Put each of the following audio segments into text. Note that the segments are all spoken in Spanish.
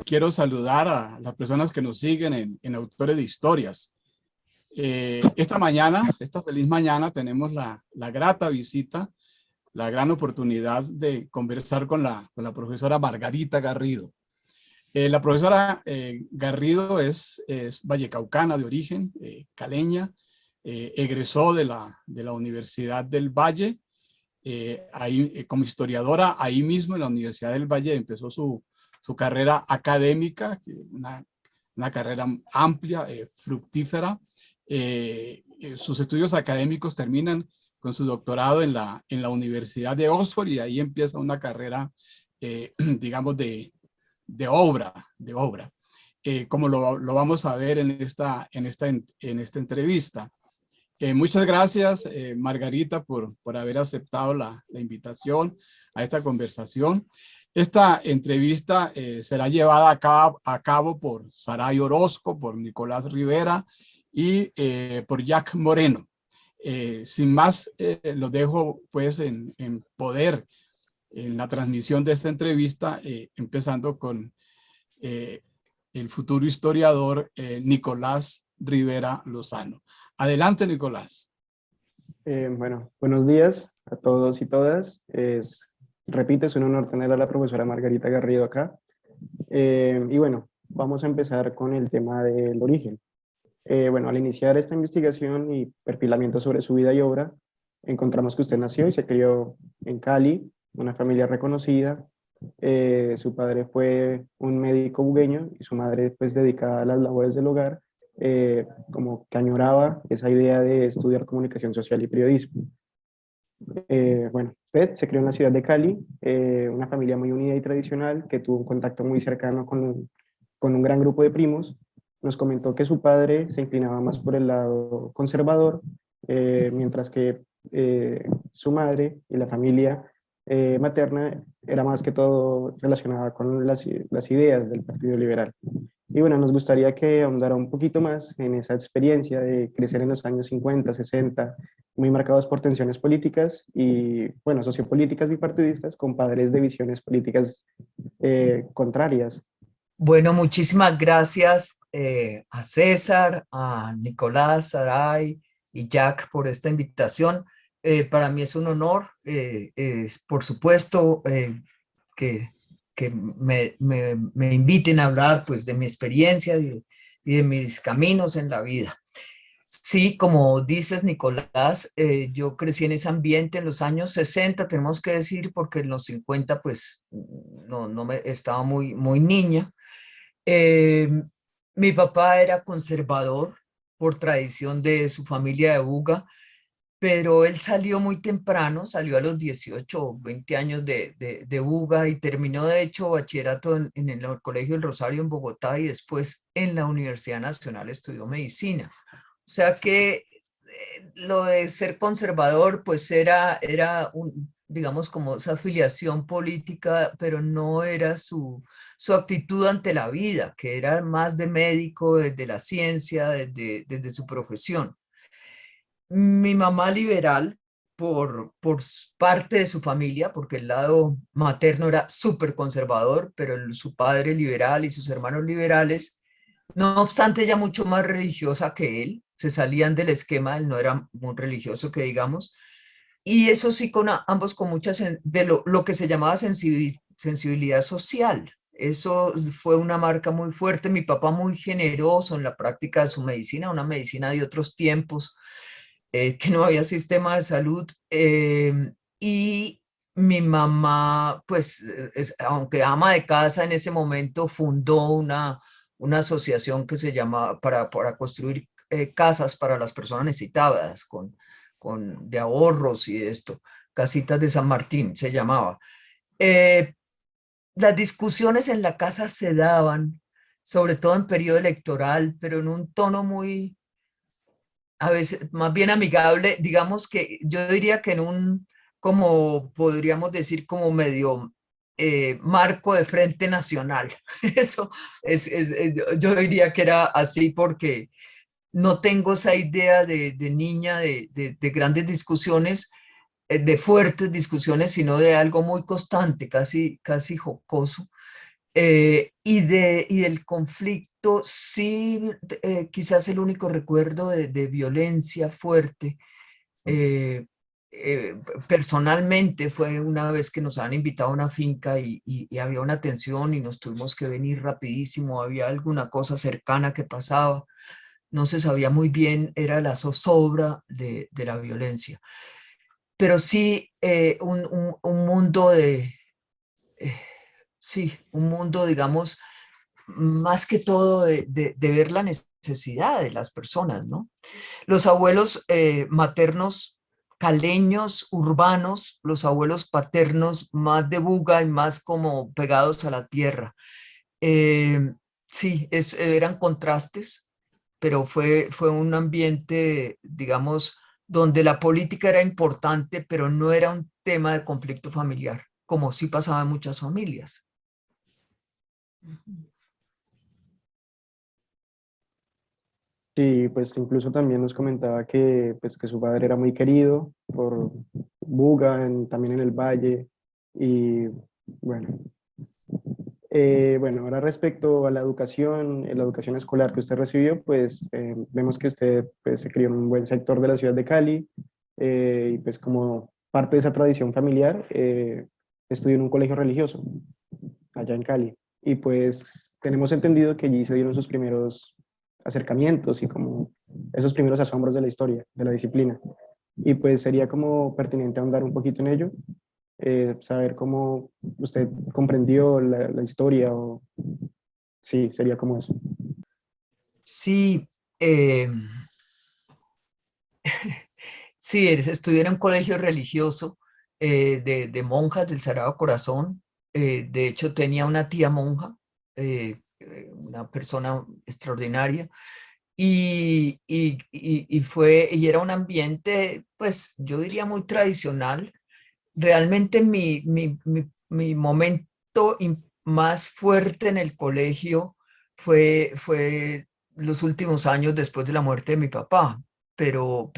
Quiero saludar a las personas que nos siguen en Autores de Historias. Esta feliz mañana, tenemos la grata visita, la gran oportunidad de conversar con la profesora Margarita Garrido. La profesora Garrido es vallecaucana de origen, caleña, egresó de la Universidad del Valle, ahí, como historiadora, ahí mismo en la Universidad del Valle empezó su carrera académica, una carrera amplia, fructífera. Sus estudios académicos terminan con su doctorado en la Universidad de Oxford, y ahí empieza una carrera, digamos, de obra, como lo vamos a ver en esta entrevista. Muchas gracias, Margarita, por haber aceptado la invitación a esta conversación. Esta entrevista será llevada a cabo por Saray Orozco, por Nicolás Rivera y por Jack Moreno. Sin más, lo dejo pues en poder en la transmisión de esta entrevista, empezando con el futuro historiador Nicolás Rivera Lozano. Adelante, Nicolás. Bueno, buenos días a todos y todas. Repito, es un honor tener a la profesora Margarita Garrido acá. Y bueno, vamos a empezar con el tema del origen. Bueno, al iniciar esta investigación y perfilamiento sobre su vida y obra, encontramos que usted nació y se crió en Cali, una familia reconocida. Su padre fue un médico bugueño y su madre pues dedicada a las labores del hogar, como que añoraba esa idea de estudiar comunicación social y periodismo. Bueno, usted se crió en la ciudad de Cali, una familia muy unida y tradicional que tuvo un contacto muy cercano con un gran grupo de primos. Nos comentó que su padre se inclinaba más por el lado conservador, mientras que su madre y la familia materna era más que todo relacionada con las ideas del Partido Liberal. Y bueno, nos gustaría que ahondara un poquito más en esa experiencia de crecer en los años 50, 60, muy marcados por tensiones políticas y, bueno, sociopolíticas bipartidistas con padres de visiones políticas contrarias. Bueno, muchísimas gracias a César, a Nicolás, Saray y Jack por esta invitación. Para mí es un honor, por supuesto, que me inviten a hablar pues, de mi experiencia y de mis caminos en la vida. Sí, como dices, Nicolás, yo crecí en ese ambiente en los años 60, tenemos que decir, porque en los 50 pues estaba muy niña. Mi papá era conservador por tradición de su familia de Buga, pero él salió muy temprano, salió a los 18 o 20 años de Buga y terminó de hecho bachillerato en el Colegio del Rosario en Bogotá y después en la Universidad Nacional estudió medicina. O sea que lo de ser conservador pues era digamos como esa afiliación política, pero no era su actitud ante la vida, que era más de médico, desde la ciencia, desde su profesión. Mi mamá liberal por parte de su familia, porque el lado materno era súper conservador, pero su padre liberal y sus hermanos liberales, no obstante ella mucho más religiosa que él, se salían del esquema, él no era muy religioso que digamos, y eso sí, ambos con muchas, de lo que se llamaba sensibilidad social. Eso fue una marca muy fuerte. Mi papá muy generoso en la práctica de su medicina, una medicina de otros tiempos, que no había sistema de salud. Y mi mamá, pues, aunque ama de casa en ese momento, fundó una asociación que se llama para construir casas para las personas necesitadas, de ahorros y esto, Casitas de San Martín se llamaba. Las discusiones en la casa se daban, sobre todo en periodo electoral, pero en un tono muy, a veces, más bien amigable, digamos que yo diría que en un, como podríamos decir, como medio marco de Frente Nacional. Eso yo diría que era así porque no tengo esa idea de niña de grandes discusiones, de fuertes discusiones, sino de algo muy constante, casi jocoso. Y del conflicto, sí, quizás el único recuerdo de violencia fuerte. eh, Personalmente fue una vez que nos han invitado a una finca y había una tensión y nos tuvimos que venir rapidísimo, había alguna cosa cercana que pasaba, no se sabía muy bien, era la zozobra de la violencia. Pero sí, un mundo eh, sí, un mundo, digamos, más que todo de ver la necesidad de las personas, ¿no? Los abuelos maternos caleños, urbanos, los abuelos paternos más de buga y más como pegados a la tierra. Eh, sí, eran contrastes, pero fue un ambiente, digamos, donde la política era importante, pero no era un tema de conflicto familiar, como sí pasaba en muchas familias. Sí, pues incluso también nos comentaba que, pues, que su padre era muy querido por Buga, también en el Valle. Y bueno, bueno, ahora respecto a la educación escolar que usted recibió, pues vemos que usted, pues, se crió en un buen sector de la ciudad de Cali, y pues como parte de esa tradición familiar, estudió en un colegio religioso allá en Cali. Y pues tenemos entendido que allí se dieron sus primeros acercamientos y como esos primeros asombros de la historia, de la disciplina. Y pues sería como pertinente ahondar un poquito en ello, saber cómo usted comprendió la historia, o sí, sería como eso. Sí, eh, sí, estudié en un colegio religioso de monjas del Sagrado Corazón. De hecho, tenía una tía monja, una persona extraordinaria. Y era un ambiente, pues yo diría muy tradicional. Realmente mi momento más fuerte en el colegio fue los últimos años después de la muerte de mi papá, pero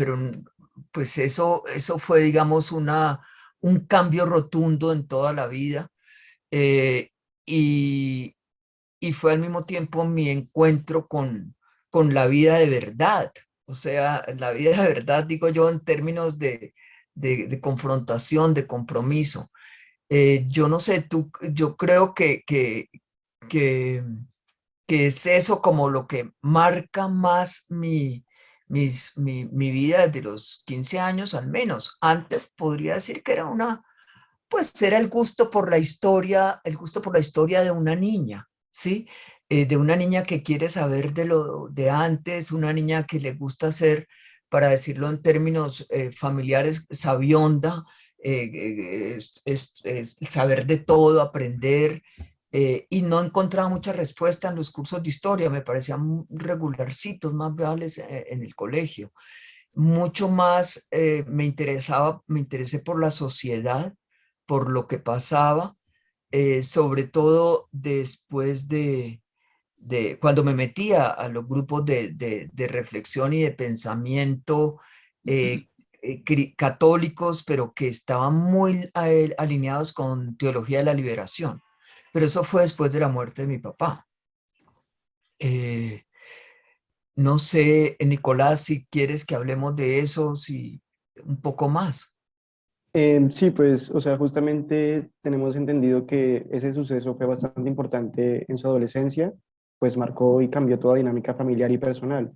pues eso fue, digamos, un cambio rotundo en toda la vida. eh, y, y fue al mismo tiempo mi encuentro con la vida de verdad. O sea, la vida de verdad, digo yo, en términos de confrontación, de compromiso. Yo no sé, yo creo que, que es eso como lo que marca más mi vida desde los 15 años al menos. Antes podría decir que era pues era el gusto por la historia, el gusto por la historia de una niña, ¿sí? De una niña que quiere saber de lo de antes, una niña que le gusta ser, para decirlo en términos familiares, sabionda, es saber de todo, aprender, y no encontraba mucha respuesta en los cursos de historia, me parecían regularcitos, más reales en el colegio. Mucho más me interesé por la sociedad, por lo que pasaba, sobre todo después de cuando me metía a los grupos de reflexión y de pensamiento católicos, pero que estaban muy alineados con teología de la liberación. Pero eso fue después de la muerte de mi papá. Eh, no sé, Nicolás, si quieres que hablemos de eso, si un poco más. Sí, pues, o sea, justamente tenemos entendido que ese suceso fue bastante importante en su adolescencia, pues marcó y cambió toda dinámica familiar y personal,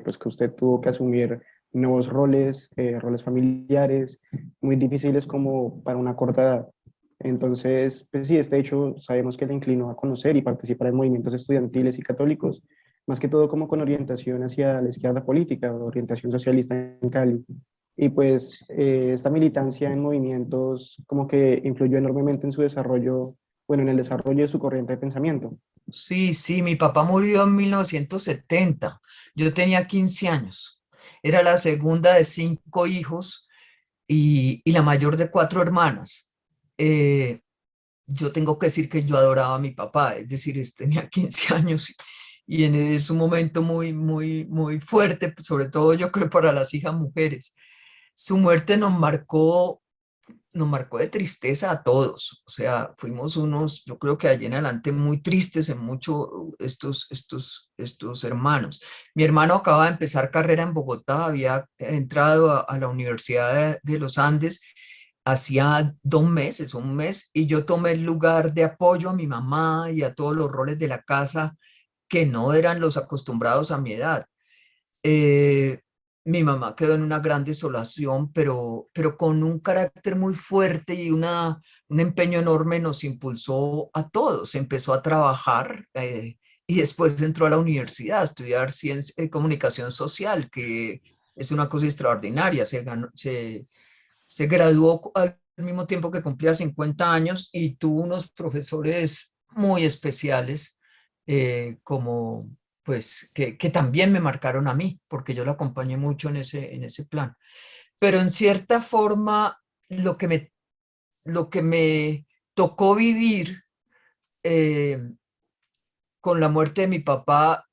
pues que usted tuvo que asumir nuevos roles, roles familiares, muy difíciles como para una corta edad. Entonces, pues sí, este hecho sabemos que le inclinó a conocer y participar en movimientos estudiantiles y católicos, más que todo como con orientación hacia la izquierda política, o orientación socialista en Cali. Y pues esta militancia en movimientos como que influyó enormemente en su desarrollo, bueno, en el desarrollo de su corriente de pensamiento. Sí, sí, mi papá murió en 1970. Yo tenía 15 años. Era la segunda de 5 hijos y la mayor de 4 hermanas. Yo tengo que decir que yo adoraba a mi papá, es decir, tenía 15 años es un momento muy fuerte, sobre todo yo creo para las hijas mujeres. Su muerte nos marcó de tristeza a todos. O sea, fuimos unos, yo creo que allí en adelante muy tristes en mucho estos hermanos. Mi hermano acaba de empezar carrera en Bogotá, había entrado a la Universidad de los Andes hacía 2 meses, un mes, y yo tomé el lugar de apoyo a mi mamá y a todos los roles de la casa que no eran los acostumbrados a mi edad. Eh, Mi mamá quedó en una gran desolación, pero con un carácter muy fuerte y un empeño enorme nos impulsó a todos. Empezó a trabajar y después entró a la universidad a estudiar comunicación social, que es una cosa extraordinaria. Se graduó al mismo tiempo que cumplía 50 años y tuvo unos profesores muy especiales, como pues que también me marcaron a mí, porque yo lo acompañé mucho en ese plan. Pero en cierta forma, lo que me tocó vivir eh, con la muerte de mi papá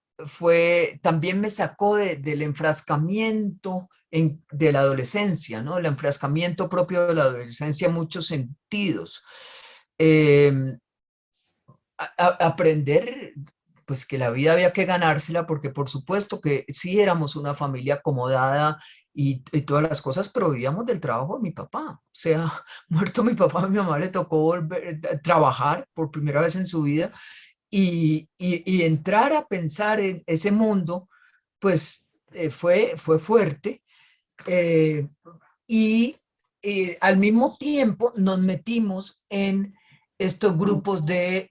también me sacó del enfrascamiento de la adolescencia, ¿no? El enfrascamiento propio de la adolescencia en muchos sentidos. Eh, Aprender pues que la vida había que ganársela, porque por supuesto que sí éramos una familia acomodada y todas las cosas, pero vivíamos del trabajo de mi papá. O sea, muerto mi papá, a mi mamá le tocó volver a trabajar por primera vez en su vida y entrar a pensar en ese mundo, pues fue fuerte. eh, y Al mismo tiempo nos metimos en estos grupos de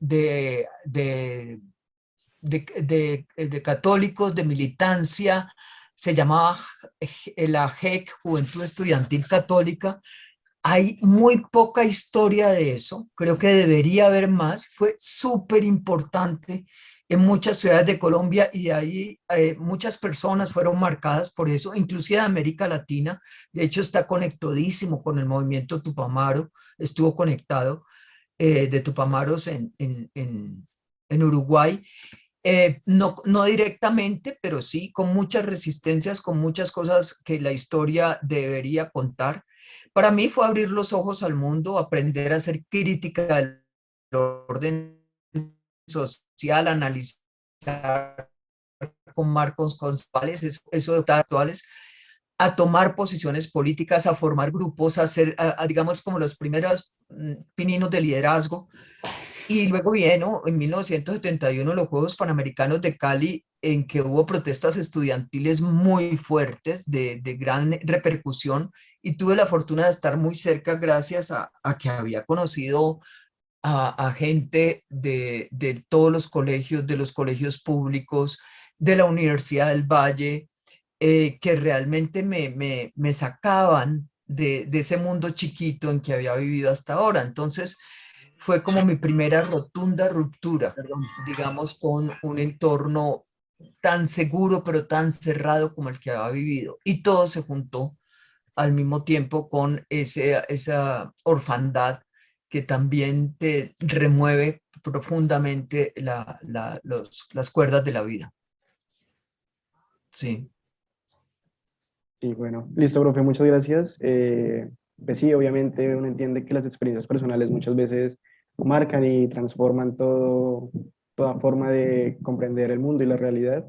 católicos, de militancia. Se llamaba la JEC, Juventud Estudiantil Católica. Hay muy poca historia de eso, creo que debería haber más. Fue súper importante en muchas ciudades de Colombia y ahí muchas personas fueron marcadas por eso, inclusive de América Latina. De hecho, está conectadísimo con el movimiento Tupamaro, estuvo conectado de Tupamaros en Uruguay. No directamente, pero sí con muchas resistencias, con muchas cosas que la historia debería contar. Para mí fue abrir los ojos al mundo, aprender a hacer crítica del orden social, analizar con marcos conceptuales, eso de actuales, a tomar posiciones políticas, a formar grupos, digamos, como los primeros pininos de liderazgo. Y luego vino en 1971 los Juegos Panamericanos de Cali, en que hubo protestas estudiantiles muy fuertes, de gran repercusión, y tuve la fortuna de estar muy cerca gracias a que había conocido a gente de todos los colegios, de los colegios públicos, de la Universidad del Valle, que realmente me sacaban de ese mundo chiquito en que había vivido hasta ahora. Entonces, fue como mi primera rotunda ruptura, Perdón. digamos, con un entorno tan seguro, pero tan cerrado como el que había vivido. Y todo se juntó al mismo tiempo con esa orfandad que también te remueve profundamente las cuerdas de la vida. Sí. Sí, bueno, listo, profe, muchas gracias. Pues sí, obviamente uno entiende que las experiencias personales muchas veces marcan y transforman toda forma de comprender el mundo y la realidad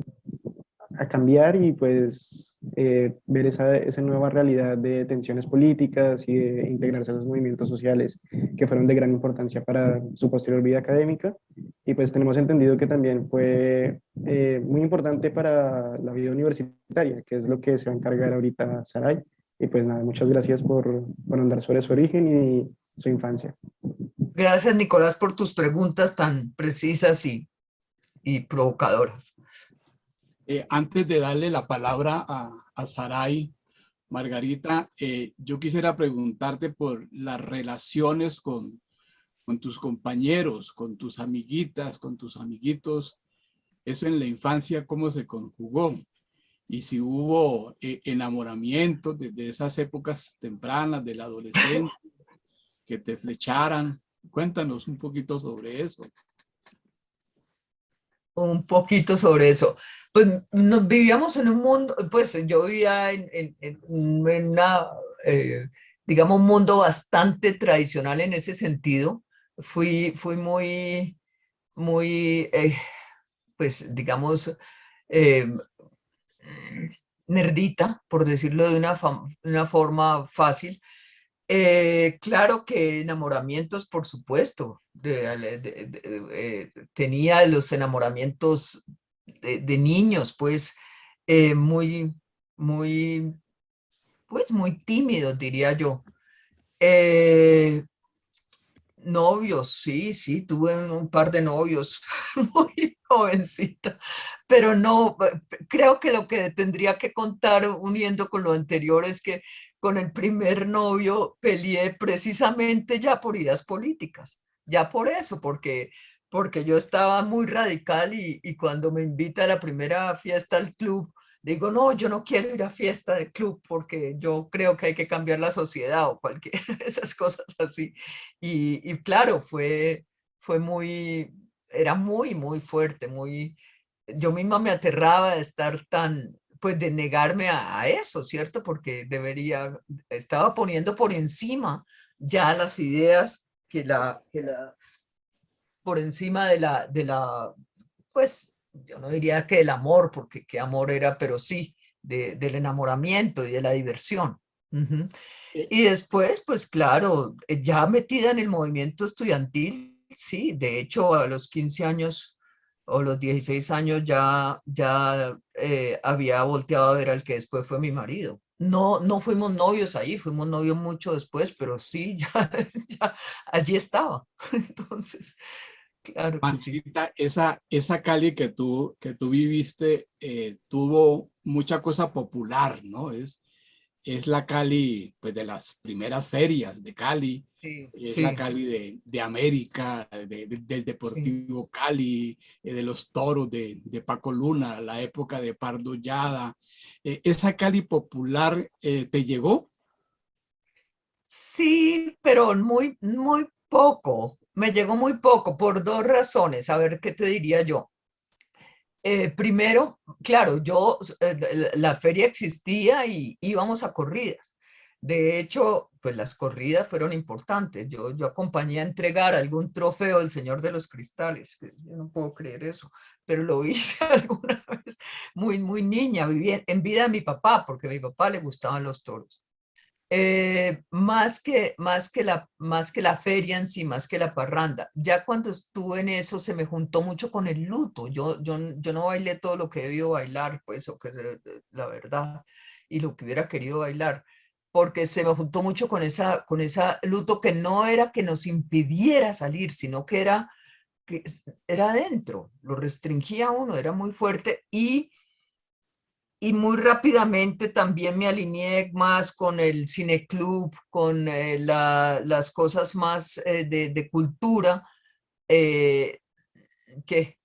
a cambiar y pues ver esa nueva realidad de tensiones políticas y de integrarse a los movimientos sociales que fueron de gran importancia para su posterior vida académica. Y pues tenemos entendido que también fue muy importante para la vida universitaria, que es lo que se va a encargar ahorita Saray. Y pues nada, muchas gracias por andar sobre su origen y su infancia. Gracias, Nicolás, por tus preguntas tan precisas y provocadoras. Antes de darle la palabra a Saray, Margarita, yo quisiera preguntarte por las relaciones con tus compañeros, con tus amiguitas, con tus amiguitos. Eso en la infancia, ¿cómo se conjugó? Y si hubo enamoramiento desde esas épocas tempranas de la adolescencia, que te flecharan. Cuéntanos un poquito sobre eso. un poquito sobre eso. Pues nos vivíamos en un mundo, pues yo vivía en una, digamos, un mundo bastante tradicional en ese sentido. Fui muy, pues digamos, eh, nerdita, por decirlo de una forma fácil. Claro que enamoramientos, por supuesto. Tenía los enamoramientos de niños, pues, muy, muy, pues, muy tímidos, diría yo. Eh, Novios, sí, sí, tuve un par de novios muy jovencita, pero no, creo que lo que tendría que contar uniendo con lo anterior es que con el primer novio peleé precisamente ya por ideas políticas, ya por eso, porque yo estaba muy radical y cuando me invita a la primera fiesta al club, digo, no, yo no quiero ir a fiesta de club porque yo creo que hay que cambiar la sociedad o cualquier de esas cosas así. Y claro, fue muy, era muy, muy fuerte, muy, yo misma me aterraba de estar tan, pues de negarme a eso, ¿cierto? Porque debería, estaba poniendo por encima ya las ideas por encima pues yo no diría que el amor, porque qué amor era, pero sí, del enamoramiento y de la diversión. Ujú. Eh, Y después, pues claro, ya metida en el movimiento estudiantil, sí, de hecho a los 15 años o los 16 años ya había volteado a ver al que después fue mi marido. No, no fuimos novios ahí, fuimos novios mucho después, pero sí, ya allí estaba. Entonces, claro que sí. Margarita, esa Cali que tú viviste tuvo mucha cosa popular, ¿no? Es la Cali, pues, de las primeras ferias de Cali, Sí, es la sí, Cali de América, del sí. Deportivo Cali, de los toros de Paco Luna, la época de Pardo Llada. ¿Esa Cali popular te llegó? Sí, pero muy, muy poco. Me llegó muy poco por dos razones. A ver, ¿qué te diría yo? Primero, claro, la feria existía y íbamos a corridas. De hecho, pues las corridas fueron importantes. Yo acompañé a entregar algún trofeo del Señor de los Cristales, que yo no puedo creer eso, pero lo hice alguna vez muy, muy niña, viví en vida de mi papá, porque a mi papá le gustaban los toros. Más que la feria en sí, más que la parranda. Ya cuando estuve en eso se me juntó mucho con el luto. Yo no bailé todo lo que he debido bailar, pues, o que la verdad, y lo que hubiera querido bailar, porque se me juntó mucho con esa luto que no era que nos impidiera salir, sino que era adentro, lo restringía a uno, era muy fuerte y muy rápidamente también me alineé más con el cineclub, con las cosas más de cultura eh, que,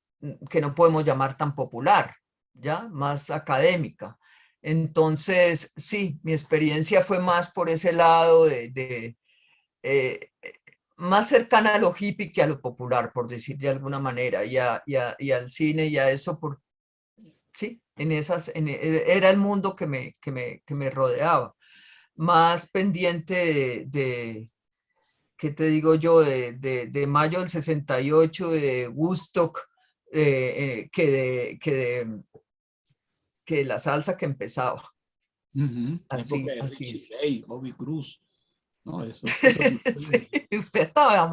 que no podemos llamar tan popular, ¿ya? Más académica. Entonces, sí, mi experiencia fue más por ese lado eh, más cercana a lo hippie que a lo popular, por decir de alguna manera, y al cine y a eso, sí, era el mundo que me rodeaba, más pendiente ¿qué te digo yo? De mayo del 68, de Woodstock, que de la salsa que empezaba, La época de así Richie es. Ray, Bobby Cruz, ¿no? Sí, usted estaba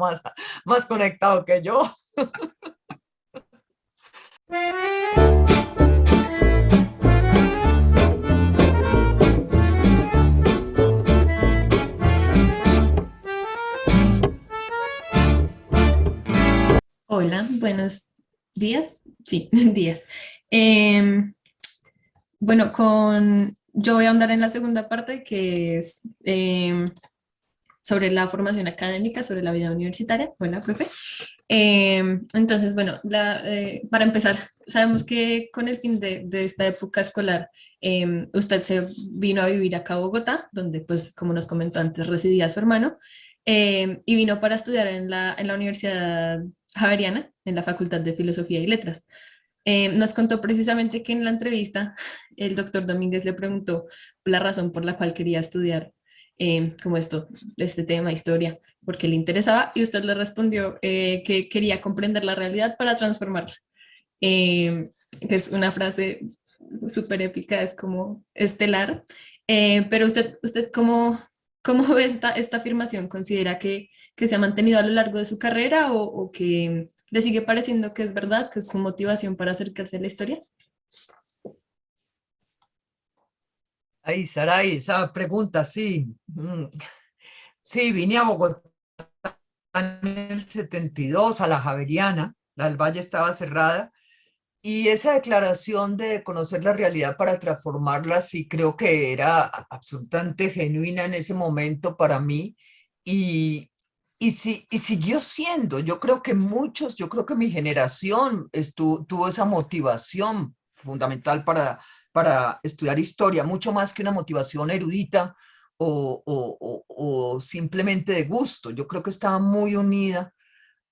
más conectado que yo. Hola, buenos días. Sí, días. Em, bueno, yo voy a andar en la segunda parte que es sobre la formación académica, sobre la vida universitaria. Hola, profe. Entonces, bueno, para empezar, sabemos que con el fin de esta época escolar, usted se vino a vivir acá a Bogotá, donde, pues, como nos comentó antes, residía su hermano, y vino para estudiar en la Universidad Javeriana, en la Facultad de Filosofía y Letras. Nos contó precisamente que en la entrevista el doctor Domínguez le preguntó la razón por la cual quería estudiar como este tema, historia, porque le interesaba, y usted le respondió que quería comprender la realidad para transformarla, que es una frase súper épica, es como estelar. Pero usted ¿cómo ve esta afirmación? ¿Considera que se ha mantenido a lo largo de su carrera o que le sigue pareciendo que es verdad, que es su motivación para acercarse a la historia? Ahí, Saray, esa pregunta, sí. Sí, vine a Bogotá en el 72, a la Javeriana, la del Valle estaba cerrada, y esa declaración de conocer la realidad para transformarla, sí creo que era absolutamente genuina en ese momento para mí, y, sí, y siguió siendo. Yo creo que muchos, yo creo que mi generación tuvo esa motivación fundamental para estudiar historia, mucho más que una motivación erudita o simplemente de gusto. Yo creo que estaba muy unida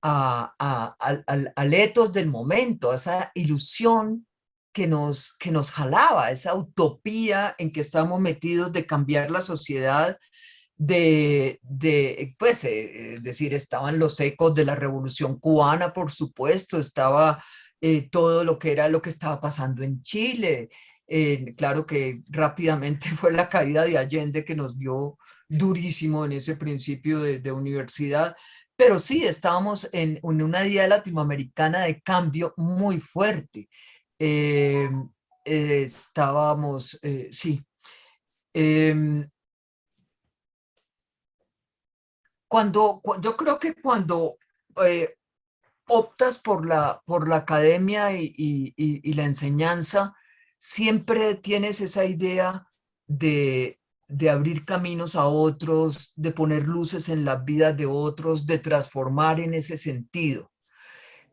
al etos del momento, a esa ilusión que nos jalaba, esa utopía en que estamos metidos de cambiar la sociedad, pues, es decir, estaban los ecos de la Revolución Cubana, por supuesto, estaba todo lo que era lo que estaba pasando en Chile. Claro que rápidamente fue la caída de Allende que nos dio durísimo en ese principio de universidad, pero sí, estábamos en una idea latinoamericana de cambio muy fuerte. Eh, estábamos, sí. Em, yo creo que cuando eh, optas por la academia y la enseñanza, siempre tienes esa idea de abrir caminos a otros, de poner luces en las vidas de otros, de transformar en ese sentido.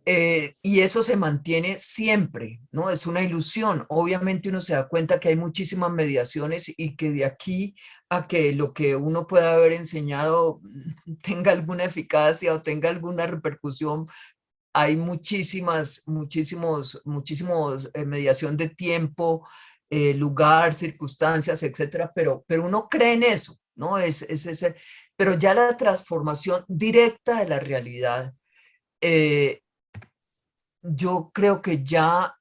Y eso se mantiene siempre, ¿no? Es una ilusión. Obviamente uno se da cuenta que hay muchísimas mediaciones y que de aquí a que lo que uno pueda haber enseñado tenga alguna eficacia o tenga alguna repercusión, hay muchísimos mediación de tiempo, lugar, circunstancias, etcétera, pero uno cree en eso, ¿no? Pero ya la transformación directa de la realidad, eh, yo creo que ya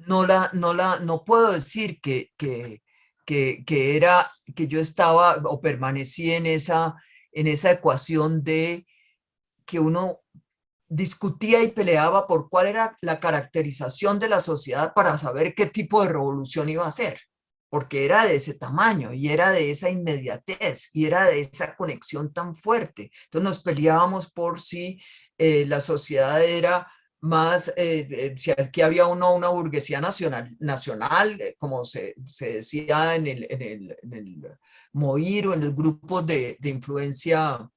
no puedo decir que yo estaba o permanecí en esa ecuación de que uno discutía y peleaba por cuál era la caracterización de la sociedad para saber qué tipo de revolución iba a ser, porque era de ese tamaño y era de esa inmediatez y era de esa conexión tan fuerte. Entonces nos peleábamos por si la sociedad era más, si aquí había una burguesía nacional, como se decía en el MOIR o en el grupo de influencia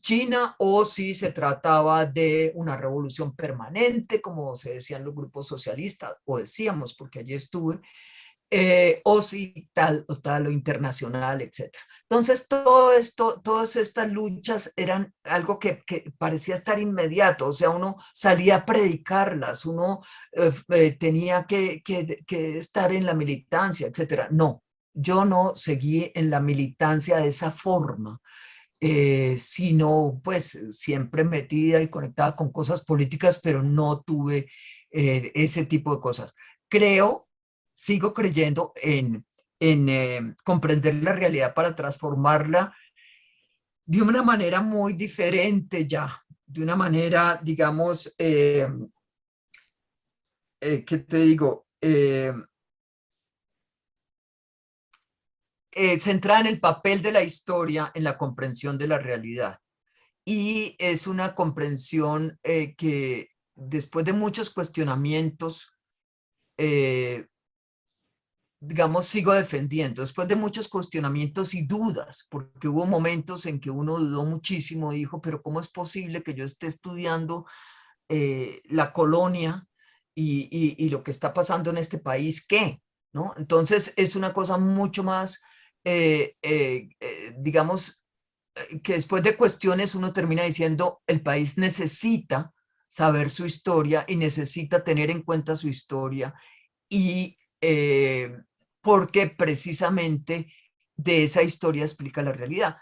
China, o si se trataba de una revolución permanente, como se decían los grupos socialistas, o decíamos, porque allí estuve, o si tal o tal o internacional, etc. Entonces, todo esto, todas estas luchas eran algo que parecía estar inmediato, o sea, uno salía a predicarlas, uno tenía que estar en la militancia, etc. No, yo no seguí en la militancia de esa forma, sino pues siempre metida y conectada con cosas políticas, pero no tuve ese tipo de cosas. Sigo creyendo en comprender la realidad para transformarla de una manera muy diferente ya, de una manera, digamos, ¿qué te digo? Centrada en el papel de la historia en la comprensión de la realidad. Y es una comprensión que después de muchos cuestionamientos, digamos, sigo defendiendo, después de muchos cuestionamientos y dudas, porque hubo momentos en que uno dudó muchísimo, dijo, pero ¿cómo es posible que yo esté estudiando la colonia y lo que está pasando en este país? ¿Qué? ¿No? Entonces es una cosa mucho más, digamos, que después de cuestiones uno termina diciendo, el país necesita saber su historia y necesita tener en cuenta su historia, y porque precisamente de esa historia explica la realidad.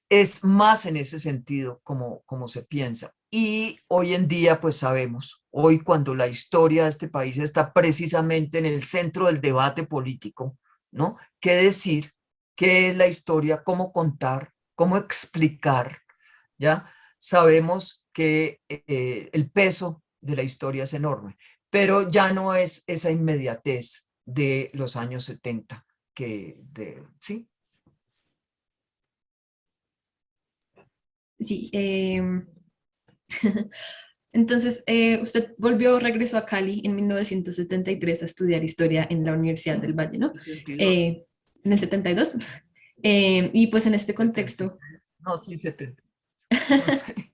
Es más en ese sentido como se piensa. Y hoy en día, pues sabemos, hoy cuando la historia de este país está precisamente en el centro del debate político, ¿no? ¿Qué decir? ¿Qué es la historia? ¿Cómo contar? ¿Cómo explicar? ¿Ya? Sabemos que el peso de la historia es enorme, pero ya no es esa inmediatez de los años 70, ¿sí? Sí, entonces usted regresó a Cali en 1973 a estudiar historia en la Universidad del Valle, ¿no? 72. En el 72. Y pues en este contexto, 73. No, sí, 70. No sé.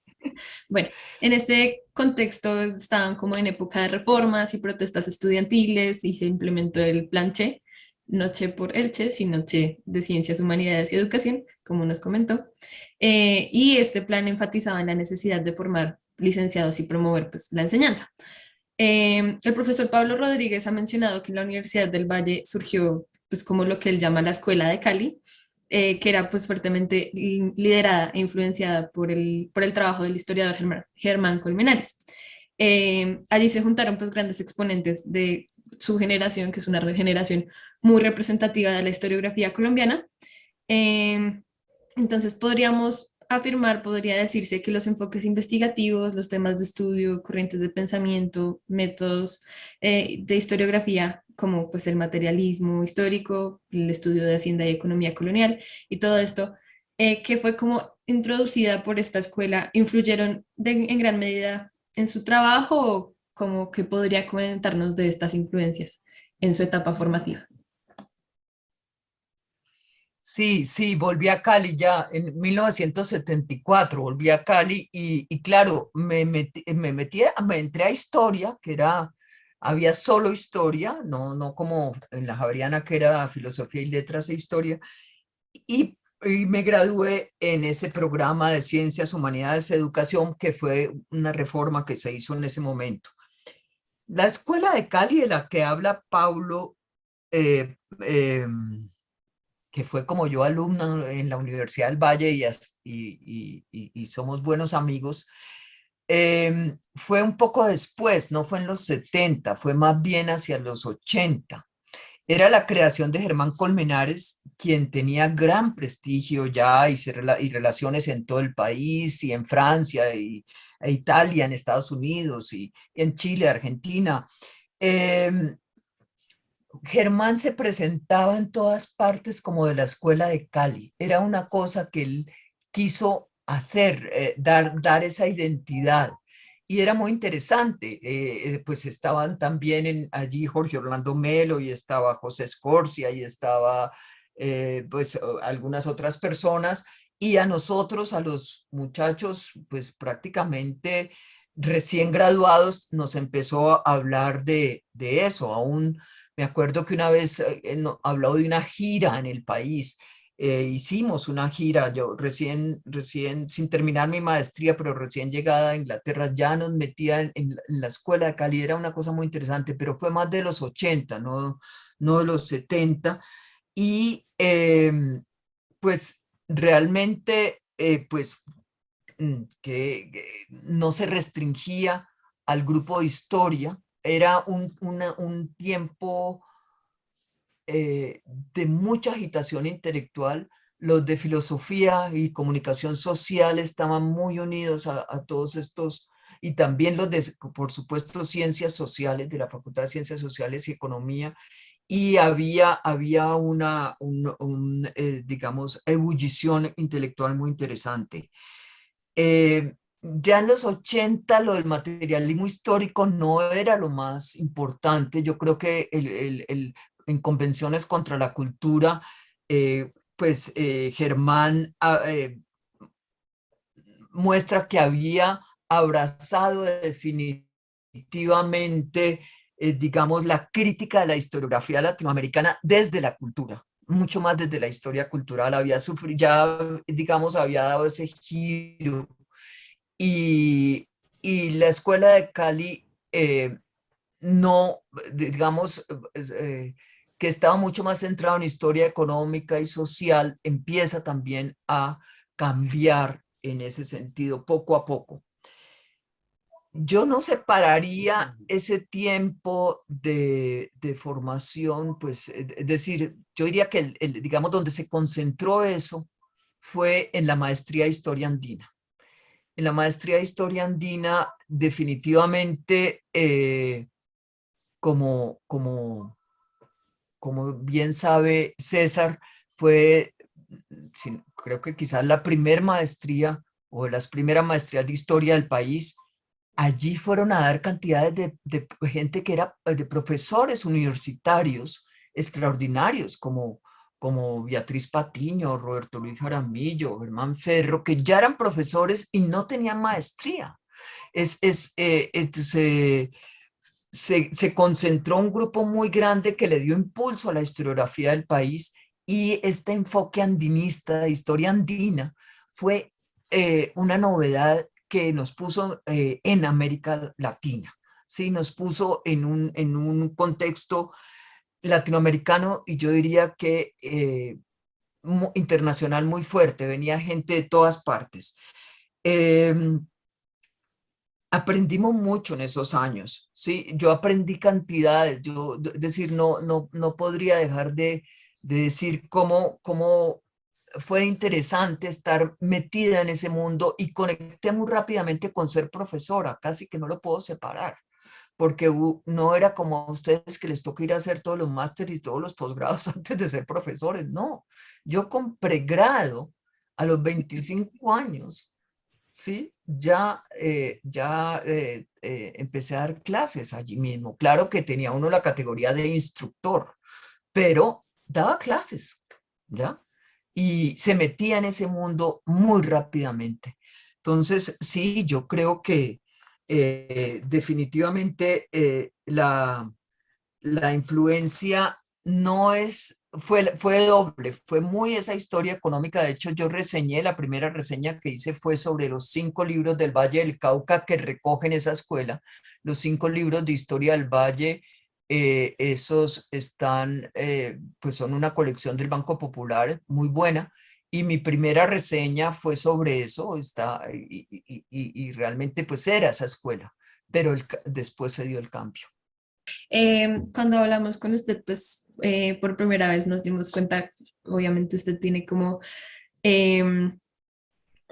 bueno, en este contexto estaban como en época de reformas y protestas estudiantiles y se implementó el plan Che, no Che por el Che, sino Che de Ciencias, Humanidades y Educación, como nos comentó. Y este plan enfatizaba en la necesidad de formar licenciados y promover pues, la enseñanza. El profesor Pablo Rodríguez ha mencionado que en la Universidad del Valle surgió pues como lo que él llama la Escuela de Cali, que era pues fuertemente liderada e influenciada por el trabajo del historiador Germán Colmenares. Allí se juntaron pues grandes exponentes de su generación, que es una generación muy representativa de la historiografía colombiana. Eh, entonces podríamos afirmar, podría decirse que los enfoques investigativos, los temas de estudio, corrientes de pensamiento, métodos de historiografía, como pues el materialismo histórico, el estudio de Hacienda y Economía colonial y todo esto, que fue como introducida por esta escuela, influyeron en gran medida en su trabajo, o como que podría comentarnos de estas influencias en su etapa formativa. Sí, sí, volví a Cali ya en 1974, volví a Cali y claro, me entré a historia, que era, había solo historia, no como en la Javeriana que era filosofía y letras e historia, y me gradué en ese programa de ciencias, humanidades, educación, que fue una reforma que se hizo en ese momento. La escuela de Cali de la que habla Paulo, eh, em, que fue como yo alumna en la Universidad del Valle y somos buenos amigos, fue un poco después, no fue en los 70, fue más bien hacia los 80. Era la creación de Germán Colmenares, quien tenía gran prestigio ya y relaciones en todo el país y en Francia e Italia, en Estados Unidos y en Chile, Argentina. Eh, Germán se presentaba en todas partes como de la escuela de Cali. Era una cosa que él quiso hacer, dar esa identidad. Y era muy interesante, pues estaban también allí Jorge Orlando Melo y estaba José Scorsia y estaba pues algunas otras personas, y a nosotros, a los muchachos, pues prácticamente recién graduados, nos empezó a hablar de eso. Aún me acuerdo que una vez habló de una gira en el país. Hicimos una gira, yo recién, sin terminar mi maestría, pero recién llegada a Inglaterra, ya nos metía en la escuela de Cali. Era una cosa muy interesante, pero fue más de los 80, no de los 70. Y pues realmente, pues que no se restringía al grupo de historia. Era un tiempo de mucha agitación intelectual. Los de filosofía y comunicación social estaban muy unidos a todos estos, y también los de, por supuesto, ciencias sociales, de la Facultad de Ciencias Sociales y Economía, y había digamos, ebullición intelectual muy interesante. Ya en los 80 lo del materialismo histórico no era lo más importante. Yo creo que en Convenciones contra la Cultura, pues Germán muestra que había abrazado definitivamente, digamos, la crítica de la historiografía latinoamericana desde la cultura, mucho más desde la historia cultural. Había sufrido, ya, digamos, había dado ese giro. Y y la escuela de Cali no, digamos, que estaba mucho más centrado en historia económica y social, empieza también a cambiar en ese sentido poco a poco. Yo no separaría ese tiempo de formación, pues, es decir, yo diría que, digamos, donde se concentró eso fue en la maestría de Historia Andina. En la maestría de Historia Andina, definitivamente, como, como, como bien sabe César, fue, creo que quizás la primer maestría o de las primeras maestrías de historia del país. Allí fueron a dar cantidades de gente que era de profesores universitarios extraordinarios, como Beatriz Patiño, Roberto Luis Jaramillo, Germán Ferro, que ya eran profesores y no tenían maestría. Se concentró un grupo muy grande que le dio impulso a la historiografía del país, y este enfoque andinista, de historia andina, fue una novedad que nos puso en América Latina, ¿sí? Nos puso en un contexto latinoamericano, y yo diría que internacional muy fuerte, venía gente de todas partes. Aprendimos mucho en esos años, ¿sí? Yo aprendí cantidades, es decir, no podría dejar de decir cómo fue interesante estar metida en ese mundo, y conecté muy rápidamente con ser profesora, casi que no lo puedo separar, porque no era como a ustedes que les toca ir a hacer todos los másteres y todos los posgrados antes de ser profesores, no. Yo con pregrado a los 25 años, sí, empecé a dar clases allí mismo. Claro que tenía uno la categoría de instructor, pero daba clases, ¿ya? Y se metía en ese mundo muy rápidamente. Entonces, sí, yo creo que definitivamente la influencia no es, fue doble, fue muy esa historia económica. De hecho, yo reseñé, la primera reseña que hice fue sobre los 5 libros del Valle del Cauca que recogen esa escuela, los 5 libros de historia del Valle. Esos están, pues son una colección del Banco Popular muy buena, y mi primera reseña fue sobre eso, y realmente pues era esa escuela, pero después se dio el cambio. Cuando hablamos con usted, pues por primera vez nos dimos cuenta, obviamente usted tiene como,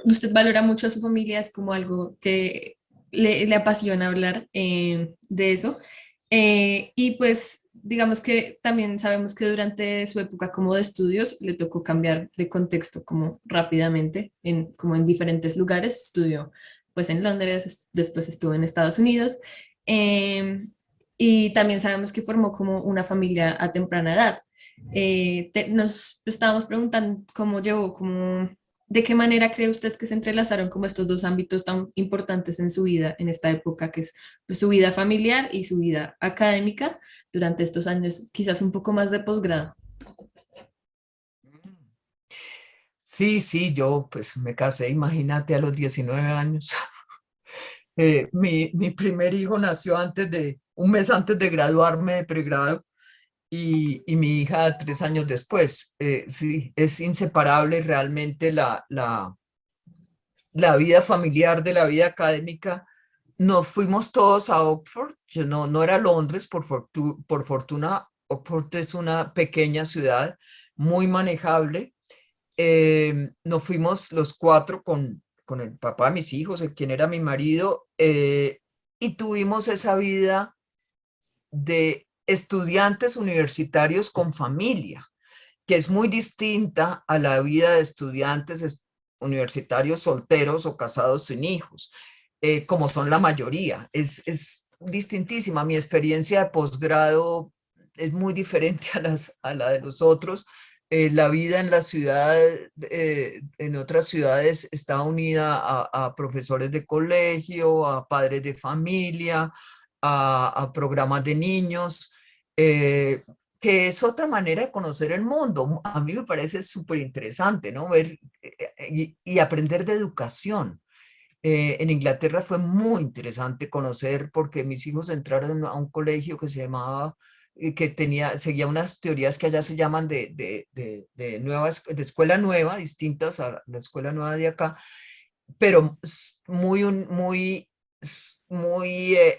usted valora mucho a su familia, es como algo que le apasiona hablar de eso. Y pues digamos que también sabemos que durante su época como de estudios le tocó cambiar de contexto como rápidamente, como en diferentes lugares. Estudió pues en Londres, después estuvo en Estados Unidos. em, y también sabemos que formó como una familia a temprana edad. Nos estábamos preguntando cómo llevó, como, de qué manera cree usted que se entrelazaron como estos dos ámbitos tan importantes en su vida en esta época, que es pues, su vida familiar y su vida académica durante estos años, quizás un poco más de posgrado. Sí, sí, yo pues me casé, imagínate, a los 19 años. Mi primer hijo nació un mes antes de graduarme de pregrado, y mi hija 3 años después. Sí, es inseparable realmente la vida familiar de la vida académica. Nos fuimos todos a Oxford. Yo no era Londres, por fortuna. Oxford es una pequeña ciudad muy manejable. Nos fuimos los 4 con el papá de mis hijos, quien era mi marido, y tuvimos esa vida de estudiantes universitarios con familia, que es muy distinta a la vida de estudiantes universitarios solteros o casados sin hijos, como son la mayoría. Es distintísima. Mi experiencia de posgrado es muy diferente a la de los otros. La vida en la ciudad, en otras ciudades, está unida a profesores de colegio, a padres de familia, a programas de niños, que es otra manera de conocer el mundo. A mí me parece súper interesante, ¿no? Ver y aprender de educación. En Inglaterra fue muy interesante conocer porque mis hijos entraron a un colegio que se llamaba, seguía unas teorías que allá se llaman de escuela nueva, distintas a la escuela nueva de acá, pero muy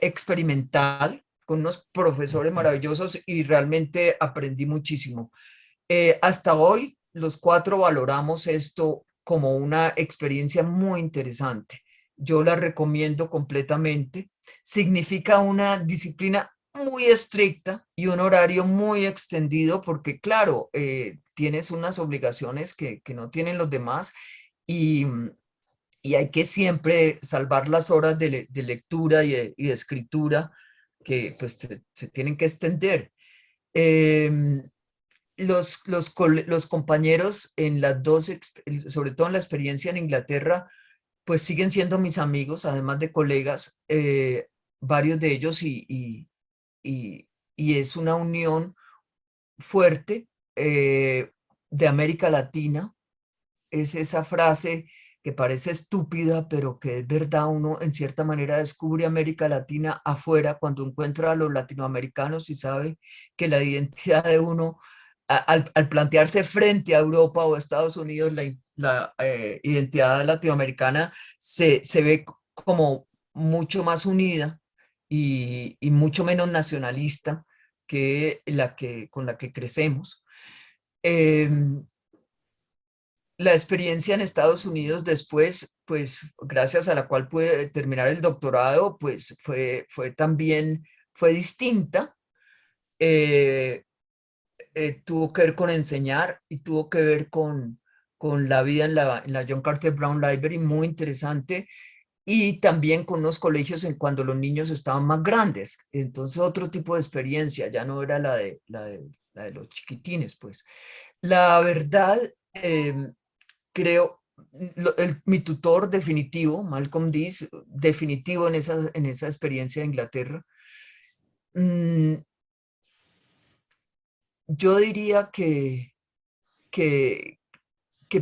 experimental, con unos profesores maravillosos y realmente aprendí muchísimo. Hasta hoy, los cuatro valoramos esto como una experiencia muy interesante. Yo la recomiendo completamente. Significa una disciplina muy estricta y un horario muy extendido porque, claro, tienes unas obligaciones que no tienen los demás y, y hay que siempre salvar las horas de lectura y de escritura que pues se tienen que extender. Em, los compañeros en las dos, sobre todo en la experiencia en Inglaterra, pues siguen siendo mis amigos, además de colegas, varios de ellos, y, y es una unión fuerte de América Latina. Es esa frase que parece estúpida, pero que es verdad, uno en cierta manera descubre América Latina afuera cuando encuentra a los latinoamericanos y sabe que la identidad de uno, al plantearse frente a Europa o Estados Unidos, la identidad latinoamericana se ve como mucho más unida y mucho menos nacionalista que con la que crecemos. La experiencia en Estados Unidos después, pues gracias a la cual pude terminar el doctorado, pues fue también, fue distinta. Eh, Tuvo que ver con enseñar y tuvo que ver con la vida en la John Carter Brown Library, muy interesante, y también con los colegios en cuando los niños estaban más grandes. Entonces otro tipo de experiencia, ya no era la de los chiquitines, pues. La verdad, creo, mi tutor definitivo, Malcolm Dees, definitivo en esa experiencia de Inglaterra, yo diría que, que